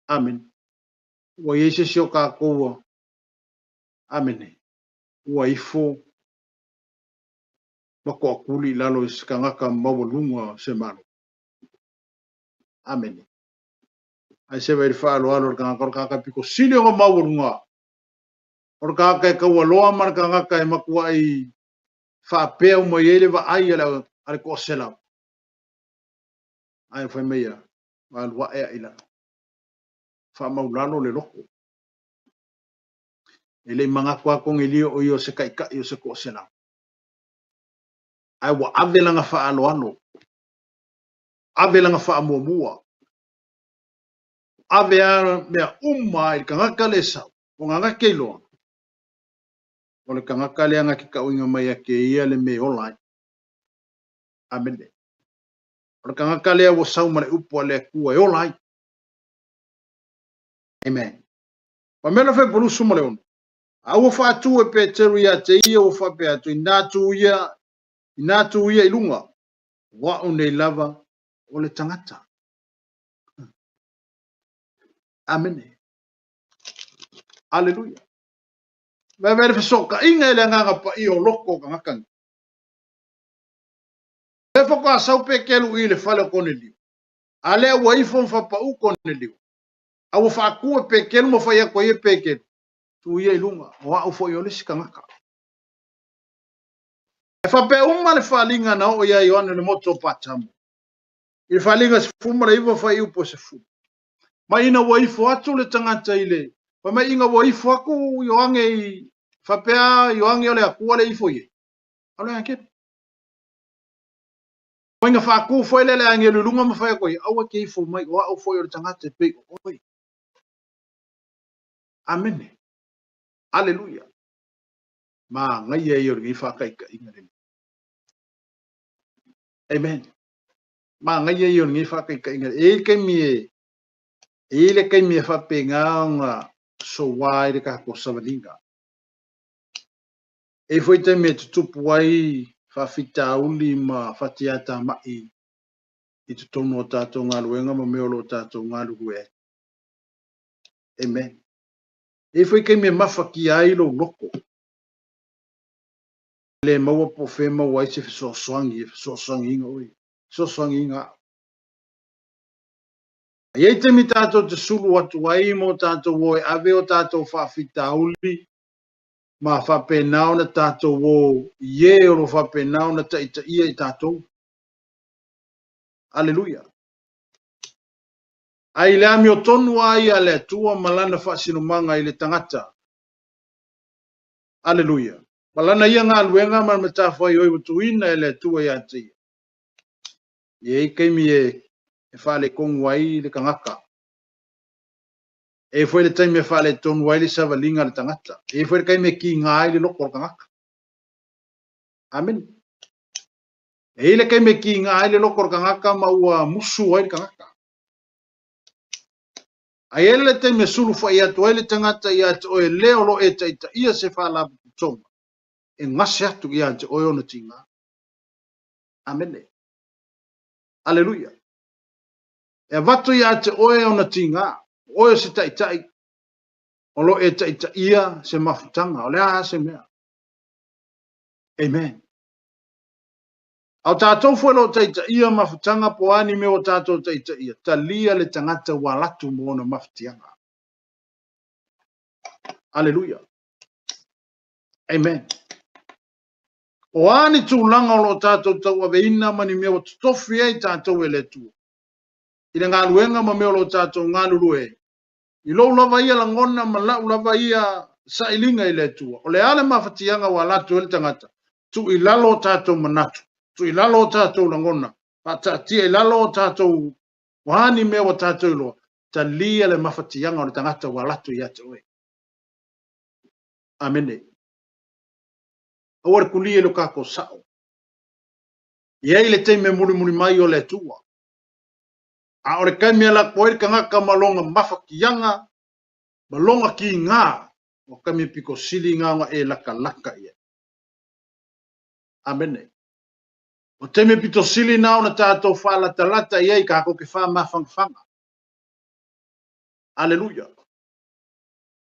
Amen. Ua iese sio ka koua. Amen. Ua ifo wako akuli lalo i skangaka maua lunga se malo. Amen. Ai se veri whaalo alo ka ngaka piko sini o maua lunga. Ora ka kaua loa mar ka ngaka e makua i whaapea uma i ele wa ai ale ko sela. Ai whai meia. Wa ea ila. Wha maulano le loko. Ele manga kwa kong ilio o io se kaika io se ko sela. Ai wa avelanga whaalo ano. Avelanga wha mua mua. Avea mea i ka ngaka le sau. O ngaka ke loa. O le ka ngaka le anga ki ka uinga mai a ke ia le me olai. Amen. O le ka ngaka le a sau mare upo le kua e olai. Amen. Pa mena fai polu suma le ono. A ua wha atu e pe teru ia te ia ua wha pe atu. I nātu ia i lunga. Wa o nei lava o le tangata. Amen. Aleluia. Mai vere fa soka inga ele nganga pa i o loko ka ngakang. E fa kwa sau pe kelu i le fale kone liu. Ale ua ifon fa pa u kone liu. A ua wha akua pe kelu mo fa ia kwa ia pe kelu. Tu ia i lunga. Wa o fo i olisi ka ngaka. E fa pe umma le whalinga na o ia i wane le moto patamu. I le whalinga se fuma le iwa fa i upo se fuma. Ma ina wa ifo atu le tangata i le. Pa mai inga wa ifo aku i oange i whapea i oange ole akua le ifo i. Alo ya kip. Wa inga whaku fo ele le ange lulunga ma whaia koi. Awa ke ifo mai o au fo i o le tangata i pe. Oi. Amen. Aleluia. Ma ngai e i o le whakaika inga le. Amen. Ma ngai e i o le whakaika inga le. E ke mi e. E le kai mi fa pe nga so wai de ka ko savalinga e foi te me tupu wai fa fita uli ma fatiata ma i tu tono tato nga luenga ma me lo tato nga luwe amen e foi kai me mafaki ai lo loko le maua po fe ma wai se so swangi nga oi so swangi nga e te mi tato te sulu atu wai mo tato woi ave o tato fa fita uli ma fa penao na tato wo ye o fa penao na ta ia i tato. Aleluia. Ai le ami o tonu ai ale tua malana fa sinumanga i le tangata. Aleluia. Malana ia ngā luenga ma matafa i oi tuina e le tua ia ti. Ye keimi e fa le kongu ai le kangaka. E foi le taimi e fa le tonu ai le savalinga le tangata. E foi le kaime ki ngā ai le loko le kangaka. Amen. E ile kai me ki ngā ai le loko le kangaka ma ua musu ai le kangaka. Ai ele le te me sulu fa ia to ele tangata ia te oe leo lo e taita ia se fa la tonga. E ngase atu ia te oe ona tinga. Amen. Aleluia. E vatu ia te oe ona tinga. Oe se taitai. O lo e taita ia se mafutanga. O lea se mea. Amen. Au tātou fwe lo taita ia mafutanga po ani me o tātou taita ia. Ta lia le tangata walatu mo na mafutianga. Aleluia. Amen. O ani tūlanga o lo tātou tau ave ina mani mea o tutofi ei tātou e le tu. Ina ngā luenga ma mea o lo tātou ngā lulu e. I lo lava ia langona ma lau lava ia sa ilinga i le tu. O le ale mafutianga walatu e le tangata. Tu i lalo tātou manatu. Tu i lalo tātou langona. Pa tia i lalo tātou wahani mea o tātou loa. Ta lia le mafutianga o le tangata walatu i ate oe. Amene. Awar kulie lo kako sao. Ia le teime muli mai o le tua. A ore kai mea la koe ka ngaka malonga mafakianga, malonga ki ngā, o kami piko sili ngā e laka ia. Amene. O teime pito sili nao na tātou whālata ia i ka hako ke whāmawhangwhanga. Aleluia.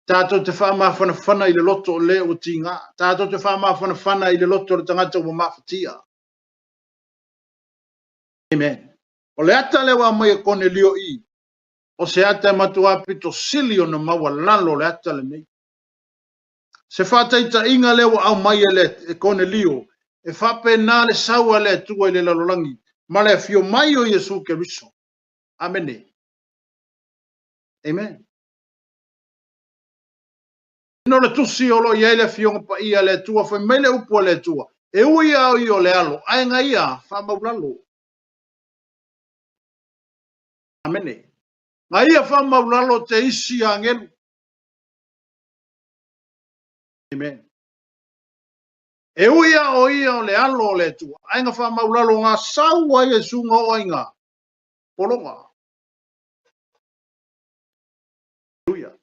Tātou te whāmawhana i le loto o le o ti ngā. Tātou te whāmawhana i le loto o le tangata o mawhatia. Amen. O le ata lewa mai e kone lio i. O se ata matua pito sili o na maua lalo le ata le nei. Se whātaita inga lewa au mai e kone lio. E whape nā le saua le tua i le lalolangi. Ma le fio mai o Yesu ke riso. Amene. Amen. No le tusi o lo ia le fio pa ia le tua. Fai mele upo le tua. E ui au i o le alo. Ainga ia. Whamaulalo. Amene. Nga ia whamaulalo te isi a ngelu. Amen. E uia o ia o le alo o le tua. Ainga whamaulalo ngā saua Yesu ngā oinga. Polonga. Uia.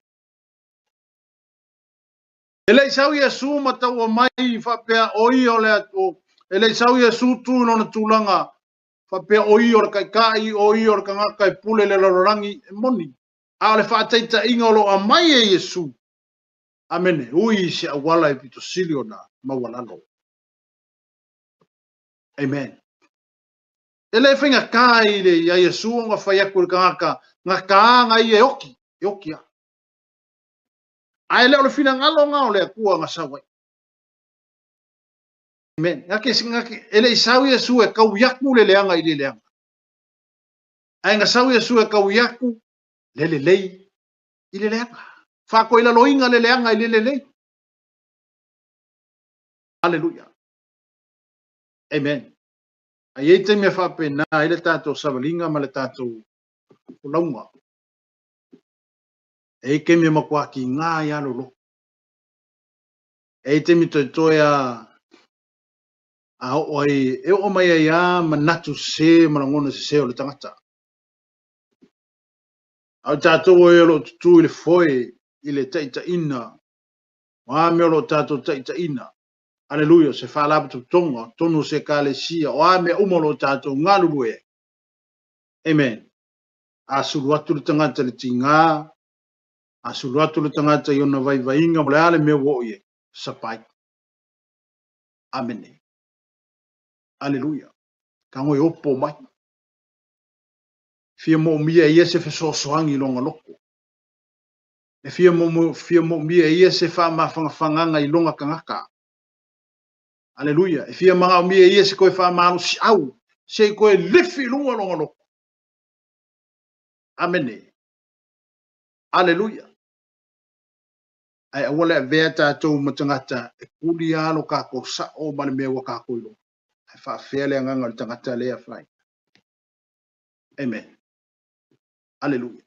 Ele sau Yesu matau o mai whapea o ia o le atu. Ele sau Yesu tu no na tūlanga. Whapea o ia o le kaikai, o ia o le kangaka e pule le lororangi e moni. A le whaataita inga o lo a mai e Yesu. Amene. Ui se awala e pito silio na mawalalo. Amen. Ele whinga kai le ia Yesu o ngā whaiaku le kangaka. Ngā kaanga i e oki. E oki a. Ai leo le fina ngalo ngao le kua ngā sawai. Amen. Ngake ele isau Yesu e kau yaku le leanga i le leanga. Ai ngā sau Yesu e kau yaku le lei i le leanga. Whako ila loinga le leanga i le lei. Aleluia. Amen. Ai eite me whape na ele tātou savalinga ma le tātou launga. E ke me makua ki ngā i alolo. E te mi toia a oi e o mai ia manatu se malangona se o le tangata. Au tātou e lo tutu i le foe i le taita ina. Wa me lo tātou taita ina. Aleluia, se whalapu tutonga, tonu se kālesia, o a me umolo tātou ngalulue. Amen. A suru atu le tangata le tinga, a suru atu le tangata i ona vai vainga, mo le ale me wo ye, sapai. Amen. Aleluia. Ka ngoi opo mai. Fia mo mia ia se fesosoangi longa loko. E fia mo mia ia se whamawhanganga i longa kangaka. Aleluia. E fia mga mia ia se koe whamanu si au. Se koe lifi lunga longa loko. Amene. Aleluia. Ai awale a vea tātou matangata e kuli alo kako sa o mani mea wa kako ilo. Ai whaafele anganga le tangata lea whai. Amen. Aleluia.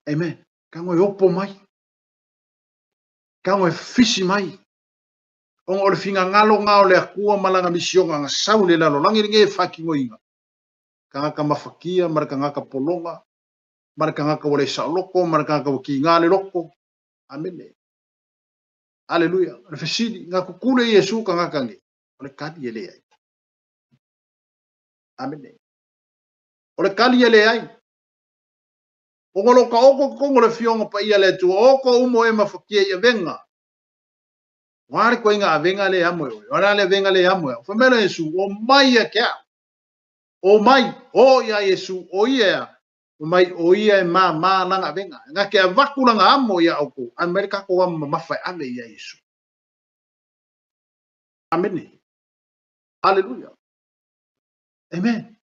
Amen. Ka ngoi opo mai. Ka ngoi fisi mai. O le finga ngalo ngao le akua malanga misionga nga sau le lalo. Langi ringe whaki ngoinga. Ka ngaka mafakia, maraka ngaka polonga. Maraka ngaka wale sa loko, maraka ngaka waki ngale loko. Amen. Aleluia. Le fesidi nga kukule Yesu ka ngaka nge. O le kadi ele ai. Amen. O le kali ele ai. O ngolo ka oko kongo le fionga pa ia le tu. Oko umo e mafakia ia venga. Wari ko inga venga le amo. Ora le venga le amo. Fa melo Yesu o mai ya kia. O mai o ia Yesu o ia. O mai o ia e ma langa venga. Nga ke vaku langa amo ia oko. Amerika ko am mafai ave ia Yesu. Amen. Hallelujah. Amen.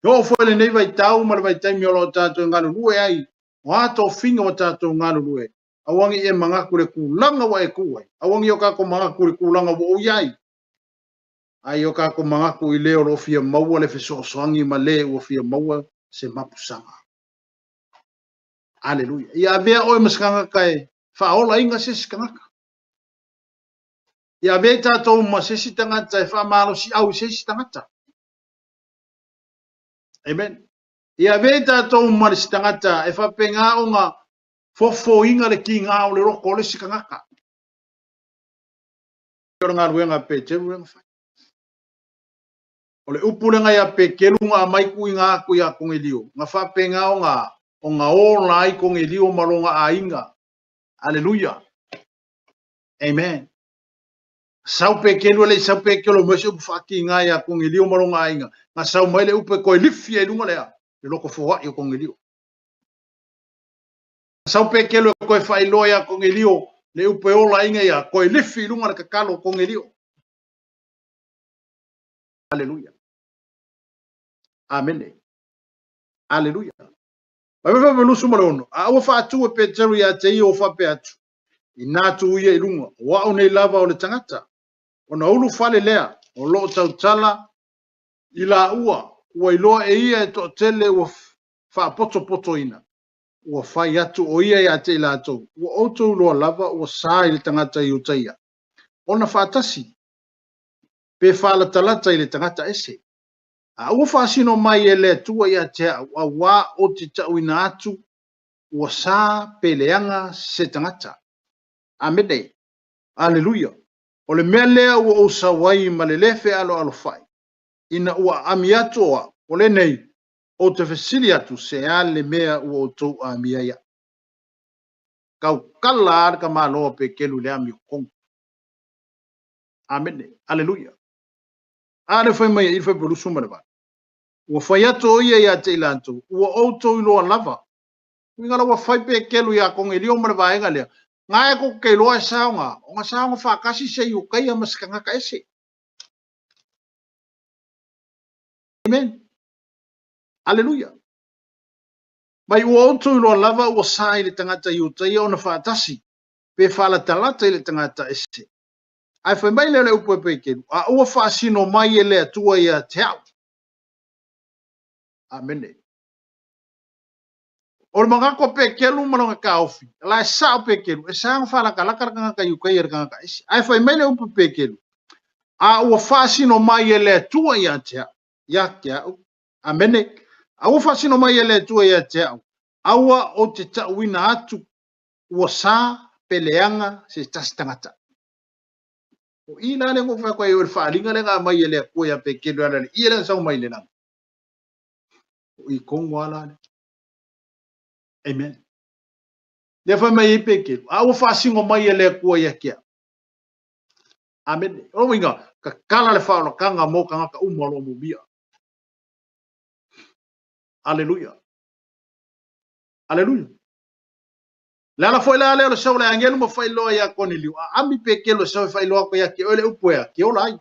Yo foi le nei vai tau ma vai tai miolo tato ngalo lue ai. Wa to finga o tato ngalo lue. Awangi e manga kure kulanga wa e kuai. Awangi o ka ko manga kure kulanga wo iai. Ai o ka ko manga ku i leo lo fia maua le feso soangi ma le o fia maua se mapusanga. Hallelujah. Ia vea oi maskanga kai fa ola inga se skanga. Ia vea tato ma se si tangata e fa malo si au se si tangata. Amen. Ia veta to maris tangata e fa penga o nga fofo inga le kinga o le roko le sikangaka. Ora nga ruenga pe te ruenga fa. O le upule nga ia pe kelunga mai ku inga ku ia kongelio. Nga fa penga o nga ola ai kongelio malonga ainga. Hallelujah. Amen. Sau pe kelu le sau pe kelu mo se fa kinga ia kongelio malonga ainga. Nga sau mai le upe ko lifi e lunga lea. Le loko fo wa i kongelio. Sau pe kelu ko fa iloya kongelio le upe ola inga ia ko lifi lunga ka kalo kongelio. Hallelujah. Amen. Hallelujah. Ba ba ba lusu malono. A o fa tu pe teru ya te i o fa pe atu. Ina tu ia ilunga. Wa o nei lava o le tangata. Ona ulu fale lea. O lo tau tala. Ila ua. Ua iloa e ia e to tele o fa poto poto ina. Ua fai atu o ia ya te ila atu. Ua auto loa lava o sa i le tangata i utaia. Ona fa atasi. Pe fa la talata i le tangata ese. A ua fa sino mai e le tua ia te a wa o te tauina atu. Ua sa peleanga se tangata. Amene. Hallelujah. O le mea lea ua o sa wai ma le lefe alo alo fai. Ina ua ami atu oa. O le nei. O te fesili atu se a le mea ua o tau ami aia. Kau kala arka maa loa pe kelu le ami kongu. Amene. Hallelujah. Ale fai mai i fai pelusu ma le ba. Ua fai atu o ia ia te ilantu. Ua o tau iloa lava. Ngala wa fai pe kelu ya kong elio ma ba enga le. Nga e ko ke loa saunga, o nga saunga fa kasi se yu kai ama skanga ka ese. Amen. Hallelujah. Mai ua otu loa lava ua sai le tangata yu tai ona fa atasi. Pe fa la talata le tangata ese. Ai fai mai le upo pe kelu. A ua fa sino mai ele atua ia te au. Amen. O le mangako pe kelu malonga ka ofi. La e sao pe kelu. E saanga fa la kalaka ka yu kai er ka ese. Ai fai mai le upo pe kelu. A ua fasino mai ele tua ia te au. Ia te au. Amene. A ua fasino mai ele tua ia te au. Aua o te tauina atu. Ua sa peleanga se tasi tangata. O ina le ngofa kwa iwe whaalinga le ngā mai ele a kua ia pe kelu ala le. Ia le sau mai le nang. O i kongo ala le. Amen. Le whai mai i pe kelu. A ua fasino mai ele a kua ia kia. Amen. O winga. Ka kala le whaola kanga mo ka ngaka umalo mo bia. Hallelujah. Hallelujah. Lala foi la le so le angelo mo fai lo ya Cornelio. Ami pe ke lo so fai lo ko ya ke ole upo ya ke ola ai.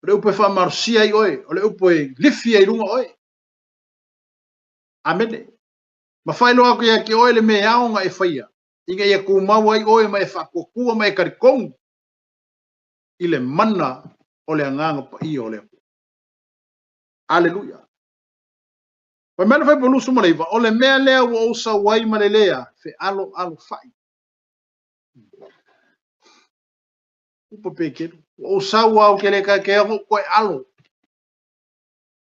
Le upo fa marcia ai oi, ole upo lifi ai lunga oi. Amen. Ma fai lo ko ya ke ole me ao nga e fai ya. Inga ya ku mau ai oi mai fa ko ku mai kar kong. Ile manna ole nganga pa i ole. Hallelujah. Pa mele fai bolu suma leiva, ole mea lea ua usa wai malelea, fe alo fai. Upa pekeru, ua usa wau ke le ka ke ako koe alo.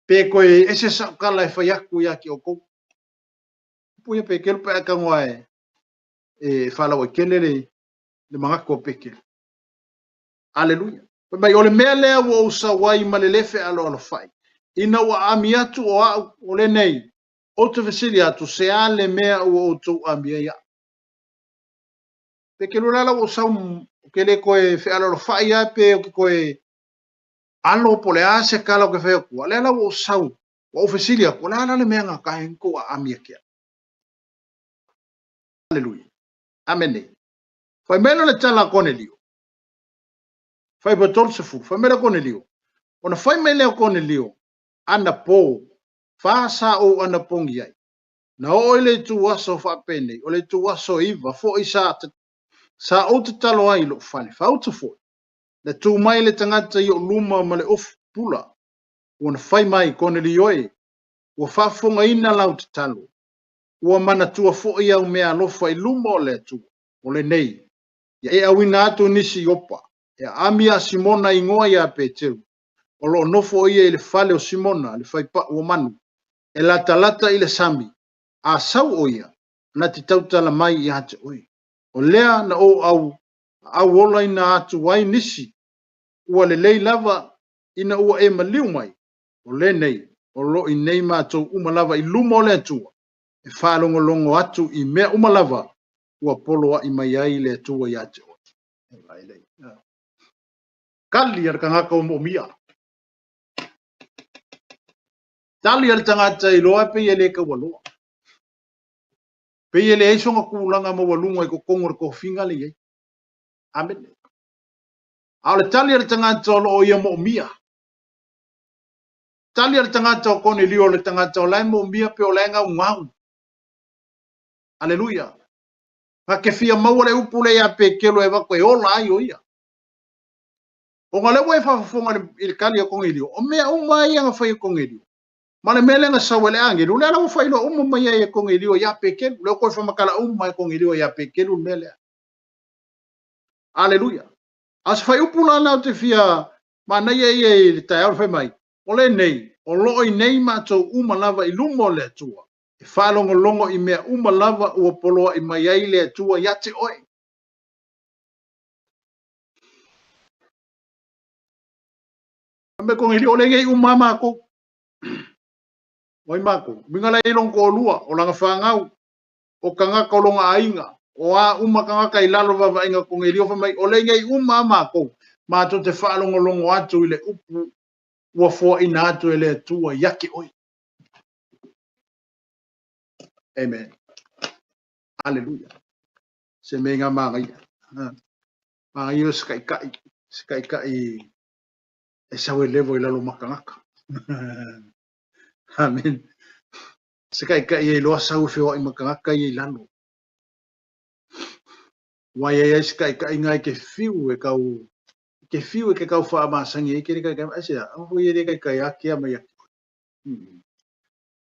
Pe koe ese sa kala e fai aku ya ki o kou. Upa ia pekeru pe aka ngoa e fala wa kele le mangako pekeru. Hallelujah. Pa mai ole mea lea ua usa wai malele fe alo fai. Ina ua ami atu o au ole nei. O te vesili atu se ale mea ua o tau amia ia. Pe ke lula o sau ke le koe fe ala lo fai a pe o ke koe alo po le a se kala o ke feo kua. Le ala o sau o vesili a ko le ala le mea nga kahen ko a amia kia. Hallelujah. Amene. Fai mena le tala Cornelio. Fai pa tol se fu. Fai mena Cornelio. Ona fai mena Cornelio. Ana po. Fa sa o ana pongi ai. Na o ele tu waso fa pene, o le tu waso iva, fo i sa o te talo ai lo fale, fa o te fo. Na tu mai le tangata i o luma ma le of pula, wana fai mai Cornelio e, ua fafonga ina lau te talo, ua mana tua fo i au mea lofa i luma o le tu, o le nei, ia e awina atu nisi opa, ia amia Simona i ngoa ia Peteru, o lo nofo ia i le fale o Simona, le fai pa ua manu, e lata i le sami, a sau o ia, na te tautala mai i hate oi. O lea na o au ola ina atu wai nisi, ua le lei lava ina ua e maliu mai, o le nei, o lo i nei mātou umalava i luma o le atua, e whaalongolongo atu i mea umalava, ua poloa i mai ai le atua i ate oi. Kali ar kangaka o mo mia. Tali al tangata i loa pe ele ka waloa. Pe ele e songa kulanga ma walunga i ko kongor ko finga le ye. Amen. Ale tali al tangata o lo ia mo mia. Tali al tangata o kone lio le tangata o lai mo mia pe o lenga ngau. Aleluia. Ka ke fia maua le upule ya pe kelo e wako e ola ai o ia. O ngale wa e whafafonga il kali o konge lio. O mea umai anga whai o konge lio. Mane mele nga sawele ange. Lule ala whai lo umai e konge lio ya pe kelo. Leo koe whamakala umai konge lio ya pe kelo mele. Aleluia. As fai upula na te fia mana ye te au fai mai. O le nei, o loo i nei mātou umalava i lumo le atua. E whalongo longo i mea umalava ua poloa i mai ai le atua ia te oi. Ame kong ili o le ngei umamako. Oi mako, mingala i long ko lua, o langa whangau, o kangaka o longa ainga, o a kangaka i lalo vava inga kong ili o whamai, o le ngei umamako. Mātou te whalongo longo atu i le upu ua fua ina atu e le atua iake oi. Amen. Hallelujah. Se me ngā māngai. Māngai o skai e sau e levo i lalo makangaka. Amen. Skai e loa sau whio i makangaka i lalo. Wai e skai ngai ke fiu e kau wha maasangi e kere kai asea. Amu e kai ake ama iake.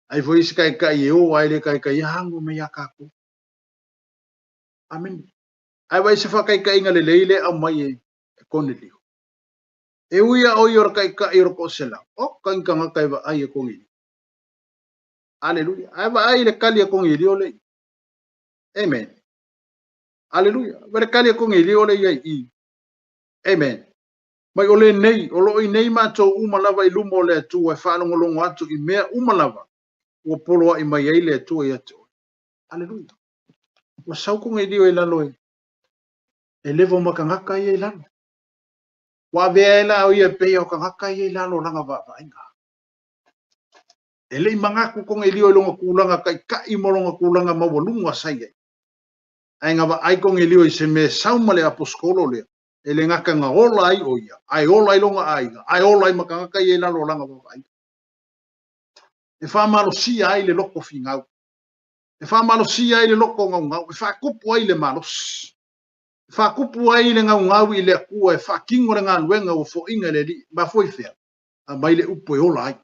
Ai foi skai e o ai le kai hango me yakako. Amen. Ai vai se whakai ngale leile au mai e kone liu. E uia o ior kai ro sela. O kai kanga kai va ai e kongi. Aleluia. Ai va ai le kali e kongi liu le. Amen. Aleluia. Vai kali e kongi liu le i. Amen. Mai ole nei, o lo i nei mātou umalava i lumo le atua e whanongo longo atu i mea umalava. Ua poloa i mai ai le atua i atu. Aleluia. Wa sau kongi liu e lalo e. E levo makangaka i e lalo. Wa vea e la o ia pei o kangaka i e lalo langa va inga. E lei mangaku kongi liu e longa kulanga kai molonga kulanga mawalunga sai e. Ai ngava ai kongi liu i se me saumale aposkolo lea. E le ngaka nga ola ai o ia. Ai ola i longa aiga. Ai ola i makangaka i e lalo langa va inga. E whamalo sia ai le loko fingau. E whamalo sia ai le loko ngau. E whakupu ai le malos. E whakupu ai le ngau i le akua. E whakingo le ngā luenga o fo inga le li. Ma foi fea. A mai le upo e ola ai.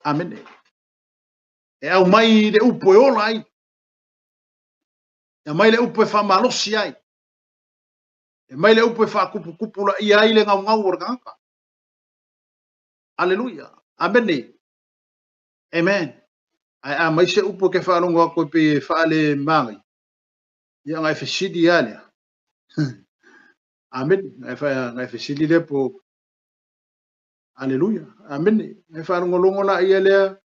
Amen. E au mai le upo e ola ai. E mai le upo e whamalo sia ai. E mai le upo e whakupu kupula i ai le ngau o rangaka. Aleluia. Amen. Amen. Ai mai se upo ke whanongo ako pe whaale mangi. Ia ngai whesidi ale. Amen. Ngai whesidi le po. Aleluia. Amen. Ngai whanongo longo la ia lea.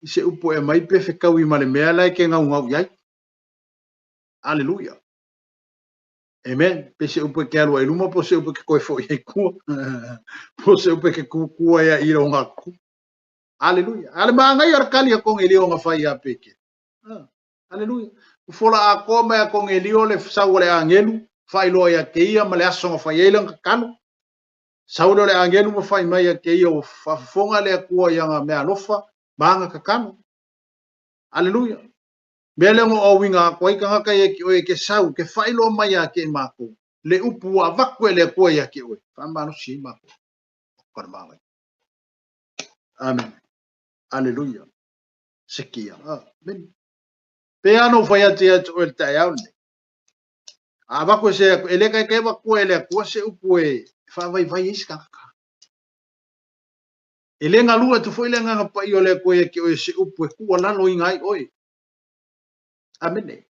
I se upo e mai pe whekau i male mea lai ke ngau iai. Aleluia. Amen. Pe se upo ke alua i luma po se upo ke koe fo iai kua. Po se upo ke kua ia i ronga ku. Aleluia. Ale mangai ar kali a kong elio nga whai a peke. Aleluia. Ufola a kome a kong elio le saule a ngelu. Whai loa ia ke ia ma le asonga whai eilang kakano. Saule le a ngelu ma whai mai a ke ia o whafonga le a kua ia nga mea lofa. Maanga kakano. Aleluia. Mea lengo o winga a kwai kangaka ia ki oe ke sau. Ke whai loa mai a ke mako. Le upu a vakwe le a kua ia ke oe. Whamano si mako. Karmangai. Amen. Aleluia. Sekia. Amen. Pe ano fai ate atu o tai au ne. A wako se ele kai wako ele kua se upu e whawai vai isi kaka. E le ngalua tu foi le nga pa i o le koe ki o se upu e kua lalo i ngai oi. Amene.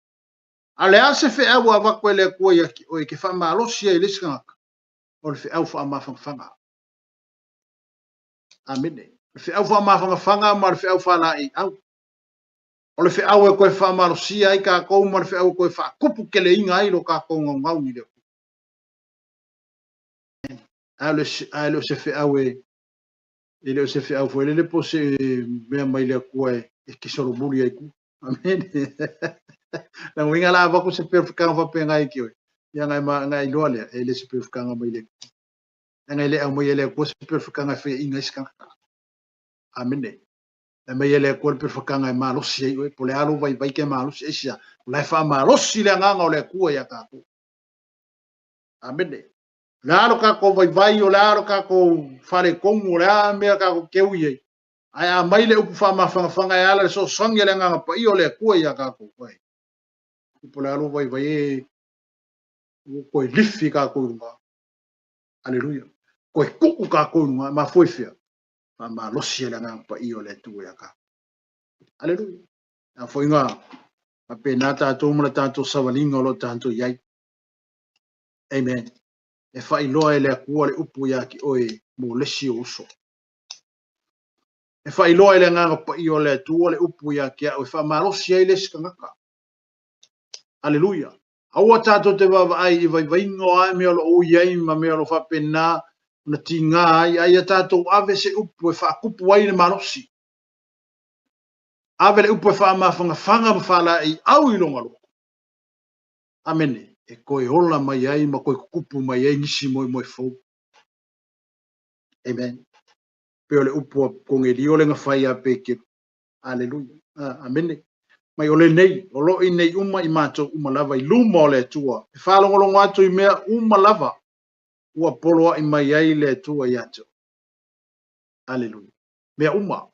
Ale ase fe au a wako le koe ia ki oi ke wha maalosi e lesi ngaka. O le fe au wha mawhangwhanga. Amene. Le fe au wha mawhangwhanga ma le fe au wha la i au. O le fe au e koe wha maalosi ai ka kou ma le fe au koe wha kupu ke le inga ai lo ka kou ngau ni le. Ale se fe au e ele se fe au foi le po se mea mai le koe e ki soro buri ai ku. Amen. Na winga la ba ko se perfekang fa pe ngai ki. Ya ngai lo le ele se perfekang mai le. Ngai le au mai le ko se perfekang fa inga iska. Amen. E mai ele ko perfekang ai malo si ai po le alu vai ke malo si sia. La fa malo si le nga le ku ya ka ku. Amen. Laro ka ko vai o laro ka ko fare kongu la me ka ko ke uye. Ai a mai le upu fa ma fanga ya le so songe le nga pa i o le ku ya ka ko vai. Po le alu vai e ko lifi ka ko nga. Aleluia. Ko ku ka ko nga ma foi fia. Ma lo si le nga pa i o le tu ya ka. Aleluia. A foi nga a pena ta to mo ta to savalinga lo tanto yai. Amen. E fai loa e le akua le upu ya ki oe mo lesi o uso. E fai loa e le nganga pa i o le tua le upu ya ki a oe wha marosi ai lesi kangaka. Aleluia. Aua tato te wawa ai i vai vaingo ai mea lo o iai ma mea lo whapena na ti ngā ai a tato ave se upu e wha kupu ai le marosi. Ave le upu e wha mawhanga whanga mawhala i au i longa loko. Amene. E koe ola mai ai ma koe kupu mai ai nisi moi moi fau. Amen. Pe ole upu konge li ole nga whai a peke. Aleluia. Amene. Mai ole nei, o lo i nei uma i mato uma lava i luma o le tua. E whalongolongo atu i mea uma lava. Ua poloa i mai ai le tua i ato. Aleluia. Mea uma.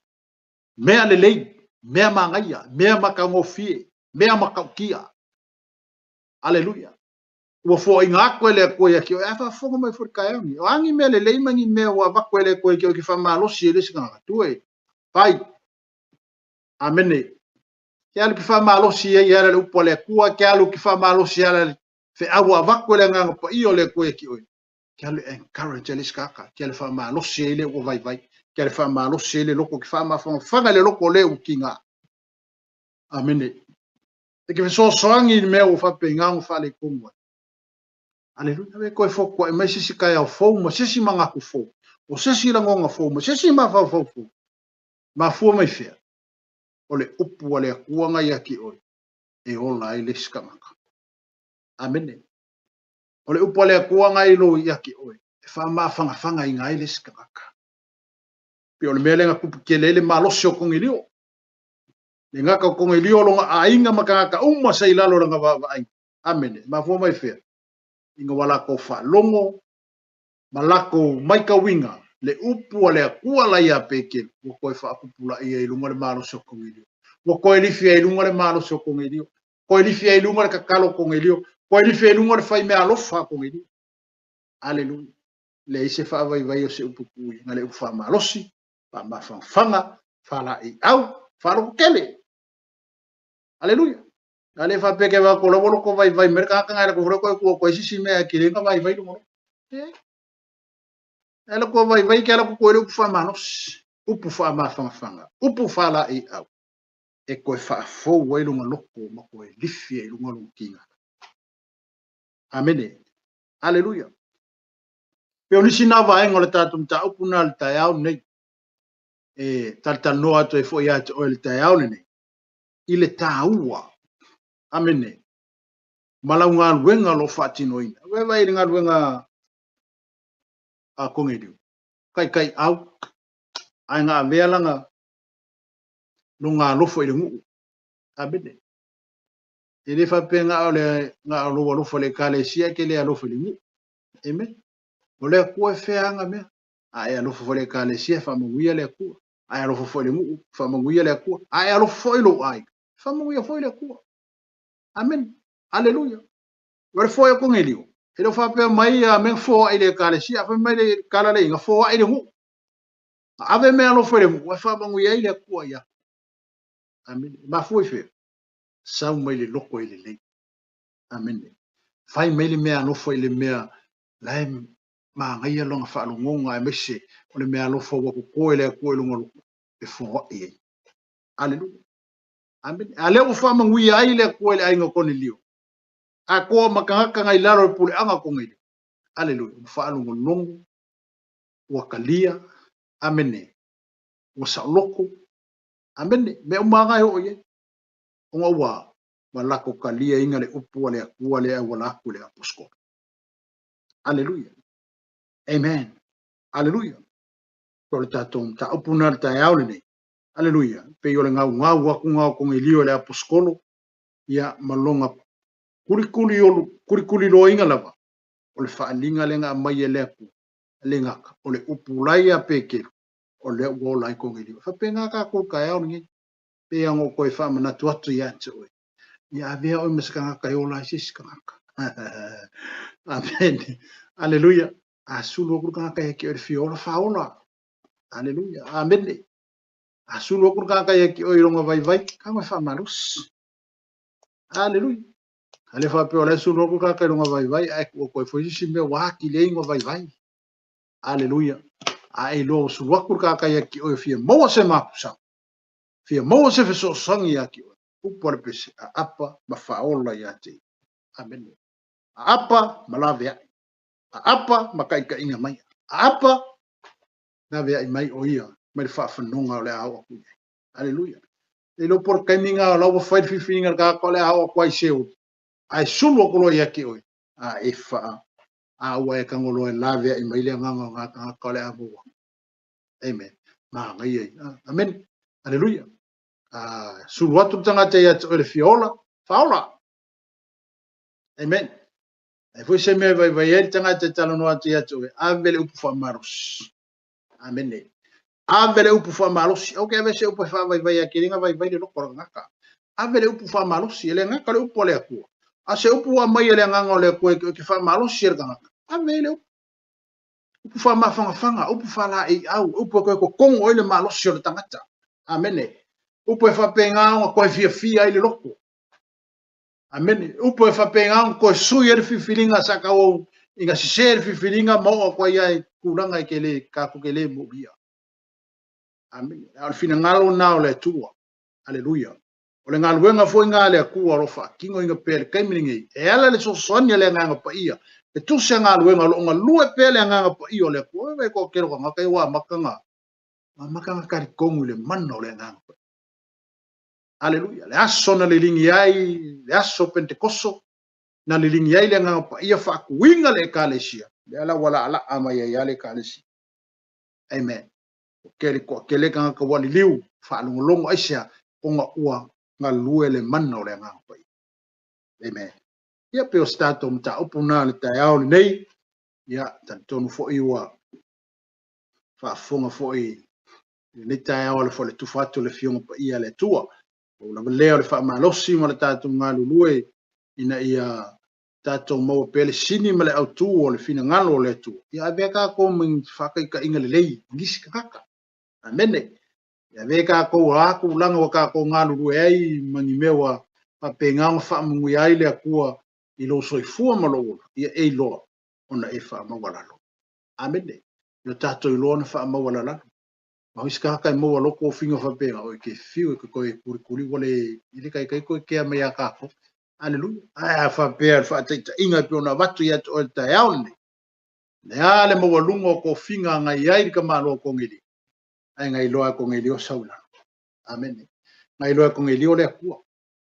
Mea le lei. Mea mangaia. Mea makangofie. Mea makaukia. Aleluia. Ua fo i ngako ele koe aki o efa fonga mai fur kaeongi. O angi mea le lei mangi mea ua wako ele koe ki o ki whamalosi ele singanga. Tue. Pai. Amene. Ke alu ki whamalosi e iara le upo le kua. Ke alu ki whamalosi ala fe awa wako ele nganga pa i o le koe ki oi. Ke alu encourage ele skaka. Ke alu whamalosi ele o vai vai. Ke alu whamalosi ele loko ki whamafanga le loko le ukinga. Amene. E ke so soangi mea o whapenga o whale kongwa. Aleluia, me koe foko e mai sisi kai au fou, ma sisi mangaku fou. O sisi langonga fou, ma sisi mawhau fou fou. Ma fua mai fea. O le upu o le akuanga i aki oi. E ola ai le skamaka. Amene. O le upu o le akuanga i lo i aki oi. E wha maa whanga i ngai le skamaka. Pe o le mea lenga kupu ke lele malosi o kongi lio. Le ngaka o kongi lio longa a inga makangaka uma sa ilalo ranga wa ai. Amene. Ma fua mai fea. Inga wala ko fa longo malako maika winga le upu le akua la ia peke o koe fa kupula ia i lunga le malo soko ngilio o koe lifi ai lunga le malo soko ngilio koe lifi ai lunga le kakalo ko ngilio koe lifi ai lunga le fai me alofa ko ngilio aleluia le ise fa vai vai o se upu kui ngale upu fa malosi fa mafanga fa la i au fa lo kele aleluia ale fa peke va ko lo ko vai vai merka ka ngara ko ko sisi me akire ka vai vai lunga ela ko vai que ela ko ko upu fa manos upu fa ma fanga upu fa la i au e ko fa fo wai lunga loko ma ko lifi e lunga lunga amene aleluia pe oni sina va en ole tatum ta upu na ta ya nei e tal no ato e fo ya o el ta ya nei ile ta ua amene malaunga wenga lo fatino ina we vai nga wenga a kongedu kai au ai nga vela nga lunga lofo i ngu abede ele fa penga ole nga lo fo le kale sia ke le lofo i ngu eme ole ko fe anga me ai lofo le kale sia fa mo wi le ku ai lofo le ngu fa mo wi le ku ai lofo lo ai fa mo wi fo le ku amen aleluia ora fo ko ngelio ele fa pe mai a men fo ai le kale sia fa mai le kala le nga fo ai le ngu ave me alo fere wa fa mangu ia ile ku ia amen ma foi fe sa mai le loko ile le amen fai mai le me alo fo ile me lai ma ngai lo nga fa lo ngonga e mese o le me alo fo wa ko ile ku ile ngolo e fo ia aleluia amen ale u fa mangu ia ile ku ile ai ngoko ni lio a ko makanga ngai laro pule anga ko ngai aleluia fa lo ngolongo wa kalia amene wa sa loko amene me umanga yo ye onga wa malako kalia inga le upu le akua le wala aku le aposko aleluia amen aleluia por tato ta upuna ta yaule ne aleluia pe yo le ngau wa ku ngau ko ngelio le aposkolo ya malonga kuri lo inga lava o le faalinga le nga mai le aku le ngaka o le upu lai a peke o le wo lai ko ngelio fa penga ka ko ka yaule ngi pe ngo ko fa mana tuatu ya tso ya vea o mesaka ka yo la sis ka amen aleluia asulo ku ka ke o fiola faula aleluia amen asulo ku ka ke o ronga vai ka ma fa malus aleluia ale fa pe o le sulo ku ka ronga vai ai ko foi si me wa ki le ngo vai aleluia ai lo sulo ku ka ke o fie mo se ma sa fie mo se fe so sangi ya ki o por pese apa ma faola ya te amen apa malave apa makai ka inga mai apa na vea mai o ia mai fa fanonga le awa ku aleluia e lo por kaiminga la wo fai fifinga ka ko le awa kwai seu ai sulo ko lo ia ki o a e fa a wa e ka ngolo e lave ai mai le nganga ka ko le awa amen ma ngai amen aleluia a sulo atu tanga te ia o le fiola faula amen e foi se me vai e tanga te talo no atu ia tu a vele upu fa maros amen avele upu fa malosi o ke vese upu fa vai akiringa vai le lokor ngaka avele upu fa malosi ele ngaka le upu le aku a se upu wa mai ele nganga le ku ke fa malosi er ngaka avele upu fa ma fanga upu fa la e au upu ko kongo ele malosi le tangata amen upu fa penga ko fia ile loko amen upu fa penga ko suyer fifilinga saka o inga ser fifilinga mo ko ia kulanga kele ka ku kele mo bia amen al fina ngalo na le tua aleluia o le ngaluenga foi nga le akua rofa kingo inga pele kaimingi e ala le so sonia le nga pa ia e tu se ngaluenga lo nga lue pele nga pa ia le ko e ko kero nga kai wa makanga kari kongu le manno le nga aleluia le aso na le lingi ai le aso pentekoso na le lingi ai le nga pa ia fa kuinga le kalesia le ala wala ala ama ia le kalesia amen kele kanga ka wali liu fa longo aisia o nga ua nga lue le mana o le nga pai amen ia pe o stato mta upuna le taiao le nei ia tantonu fo iwa fa fonga fo i le taiao le fo le tufatu le fionga pa ia le tua o la leo le fa malosi ma le tato nga lue ina ia tato mo pele sini ma le autu o le fina ngalo le tu ia beka ko min fa ka inga le lei ngisi kaka amen ya veka ko aku langa waka ko ngalu ai mangi mewa pa penga fa mungu ai le akua i lo soifua malo ia e lo ona e fa mawala lo amen yo tato i lo na fa mawala la ma wiska ka mo lo ko finga fa penga o ke fiu ko e kuri wale ile kai ko ke me ya ka ko aleluia ai fa pe fa ta inga pe ona watu ya o ta yaone ya le mo walungo ko finga ngai ai ka malo ko ngili ai ngai loa ko ngai lio saula amen ngai loa ko ngai lio le ku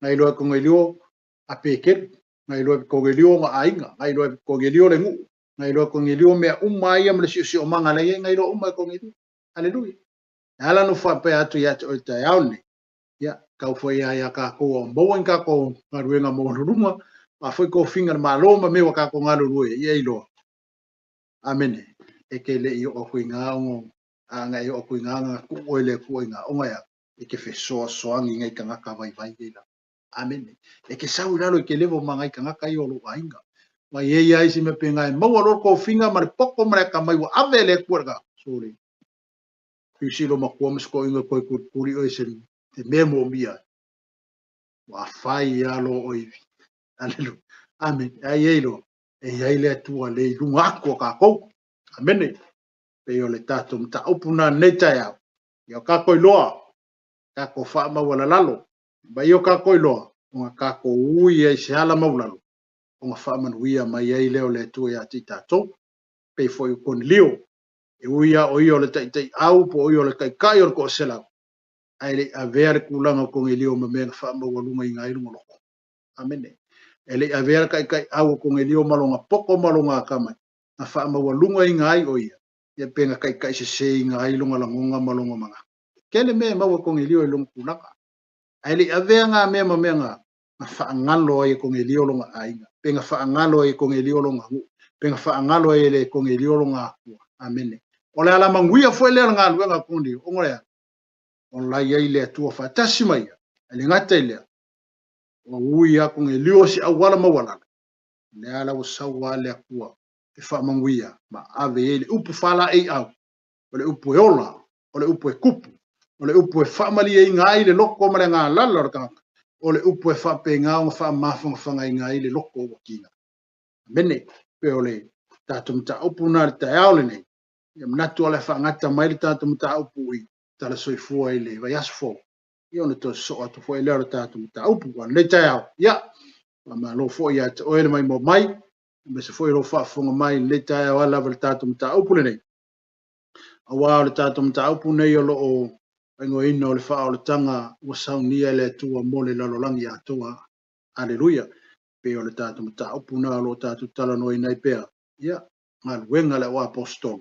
ngai loa ko ngai lio a peke ngai loa ko ngai lio nga ainga ngai loa ko ngai lio le ngu ngai loa ko ngai lio me umai am le si o manga le ngai loa umai ko ngai aleluia ala no fa pe atu ya o ta yaone ya ka foi ya ka ko mo ka ko ngaruenga mo ruma ma foi ko finga malo ma me ka ko ngalu lu ye ilo amen e ke le i o ko ngao anga i o ku nganga ku oile ku inga onga ya e ke fe so angi ngai kanga ka vai ila amen e ke sau lalo ke levo mangai kanga ka i o lo ainga wa ye ya isi me penga mo lo ko finga mar poko mar ka mai wa avele kurga sorry pisilo makua ko inga koe kuri o sen te memo mia wa fai alo oi alelu amen ai elo ai le tua le lunga ko ka ko amen pe o le tato mta upuna neta ya ka ko loa ka ko fa ma wala lalo ba yo ka ko loa o ka ko ui ai se ala ma wala o nga fa man ui mai ai le o le tua ya ti tato pe fo yo kon lio e uia o io le tai au po io le kai o ko sela ai le aver kulanga ko ngelio ma me fa ma walunga inga ilu mo amene ele aver kai au ko ngelio malonga poko malonga kama na fa ma walunga inga ai o ia ye penga kai se inga ilu malonga malonga manga kele me ma ko ngelio ilu kulanga ai le aver nga me ma menga na fa ngalo ai ko ngelio longa ainga penga fa ngalo ai ko ngelio longa penga fa ngalo ai le ko ngelio longa amene ole ala manguia foi le nga luenga kundi ongole on la ye le tu fa tasima ia le ngata ile o uia ku nge lio si awala mawala le ala o sawa le ku e fa manguia ma ave ele upu fala e au ole upu ola ole upu kupu ole upu fa mali e ngai le loko ma nga lalo ka ole upu fa pe nga o fa mafu fa ngai le loko o kina bene pe ole tatum ta upu na ta yaole nei ia manatu ole fa ngata mai le tatum ta upu i tala soifua i le vai asfo ia ona to so atu foi le tatum ta upu wa le ta ia ma lo fo ia te oele mai mo mai me se foi lo fa fonga mai le ta wala le tatum ta upu le nei awa le tatum ta upu nei o lo o ngo ino le fa o le tanga wa saunia le tua mole la lo langi atoa aleluia pe o le tatum ta upu na lo tatu tala no i nei pe ia ngal wenga le wa apostol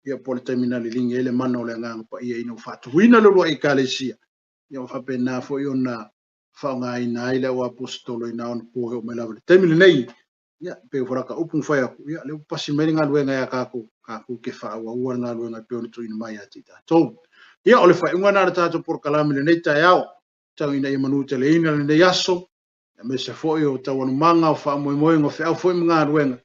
ia po le terminal lingi ele mana o le anga pa ia ino fatuina le lua i kalesia ia fa pe na fo i ona fa nga ina ile o apostolo ina on po o mela le terminal nei ia pe fora ka upun fa ia le pasi meri nga luenga ia ka ku ke fa wa ua nga luenga pe on tu ina mai atita to ia ole fa unga na tato por kalame le nei ta yao tau ina i manu te le ina le nei aso me se fo i o tau anu manga o fa mo ngo fa fo nga luenga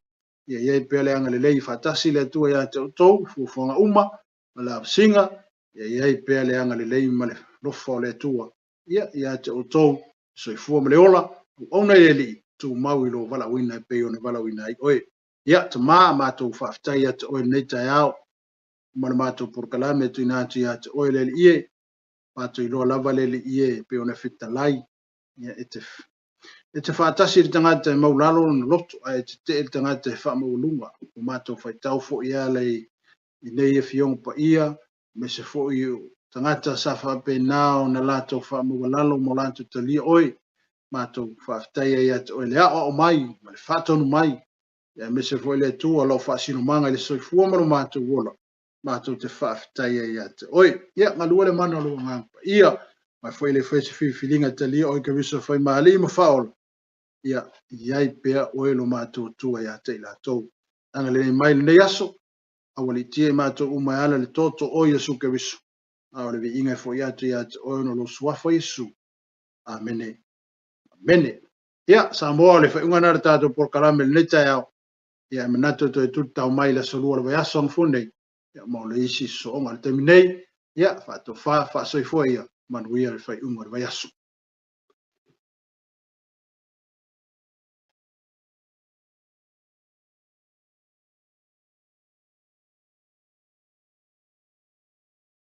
ia ia pele anga le lei fatasi le tua ia te tou fu fonga uma mala singa ia pele anga le lei male lo fo le tua ia te tou so i fu male ola ona ia li tu mau lo vala wina pe ona vala wina ai oi ia te ma tu fa fta ia te oi nei tai au ma tu por kalame tu ina tu ia te oi le ie ma tu lo lava le ie pe ona fita lai ia e te whaatasi i tangata e maulalo na lotu a e te i tangata e wha maulunga o mātou whai tau fo ia lei i nei e fiong pa ia me se fo i tangata sa wha pe nao na lātou wha maulalo mo lātou talia oi mātou whaafitai e ia te oi lea o mai ma le whātonu mai ia me se fo i le tu a lau whaasino manga i le soi fua maro mātou wola mātou te whaafitai e ia te oi ia ngā lua le mana lua ngangpa ia mai fo i le whaisi whiwhilinga talia oi ka viso whai maali ma whaola ia iai pea oe lo mātou tua ia te la tau. Anga le mai le aso, awali tie mātou umai ala le toto o Yesu ke visu. Awali vi ingai fo ia te oe no lo suafa Yesu. Amene. Amene. Ia, sa moa le whai ungana le tātou por karame le neta iau. Ia, manato to e tutau mai la solua le vai aso ang funei. Ia, mau le isi so onga le teminei. Ia, wha to wha soifua ia. Manuia le whai unga le vai aso.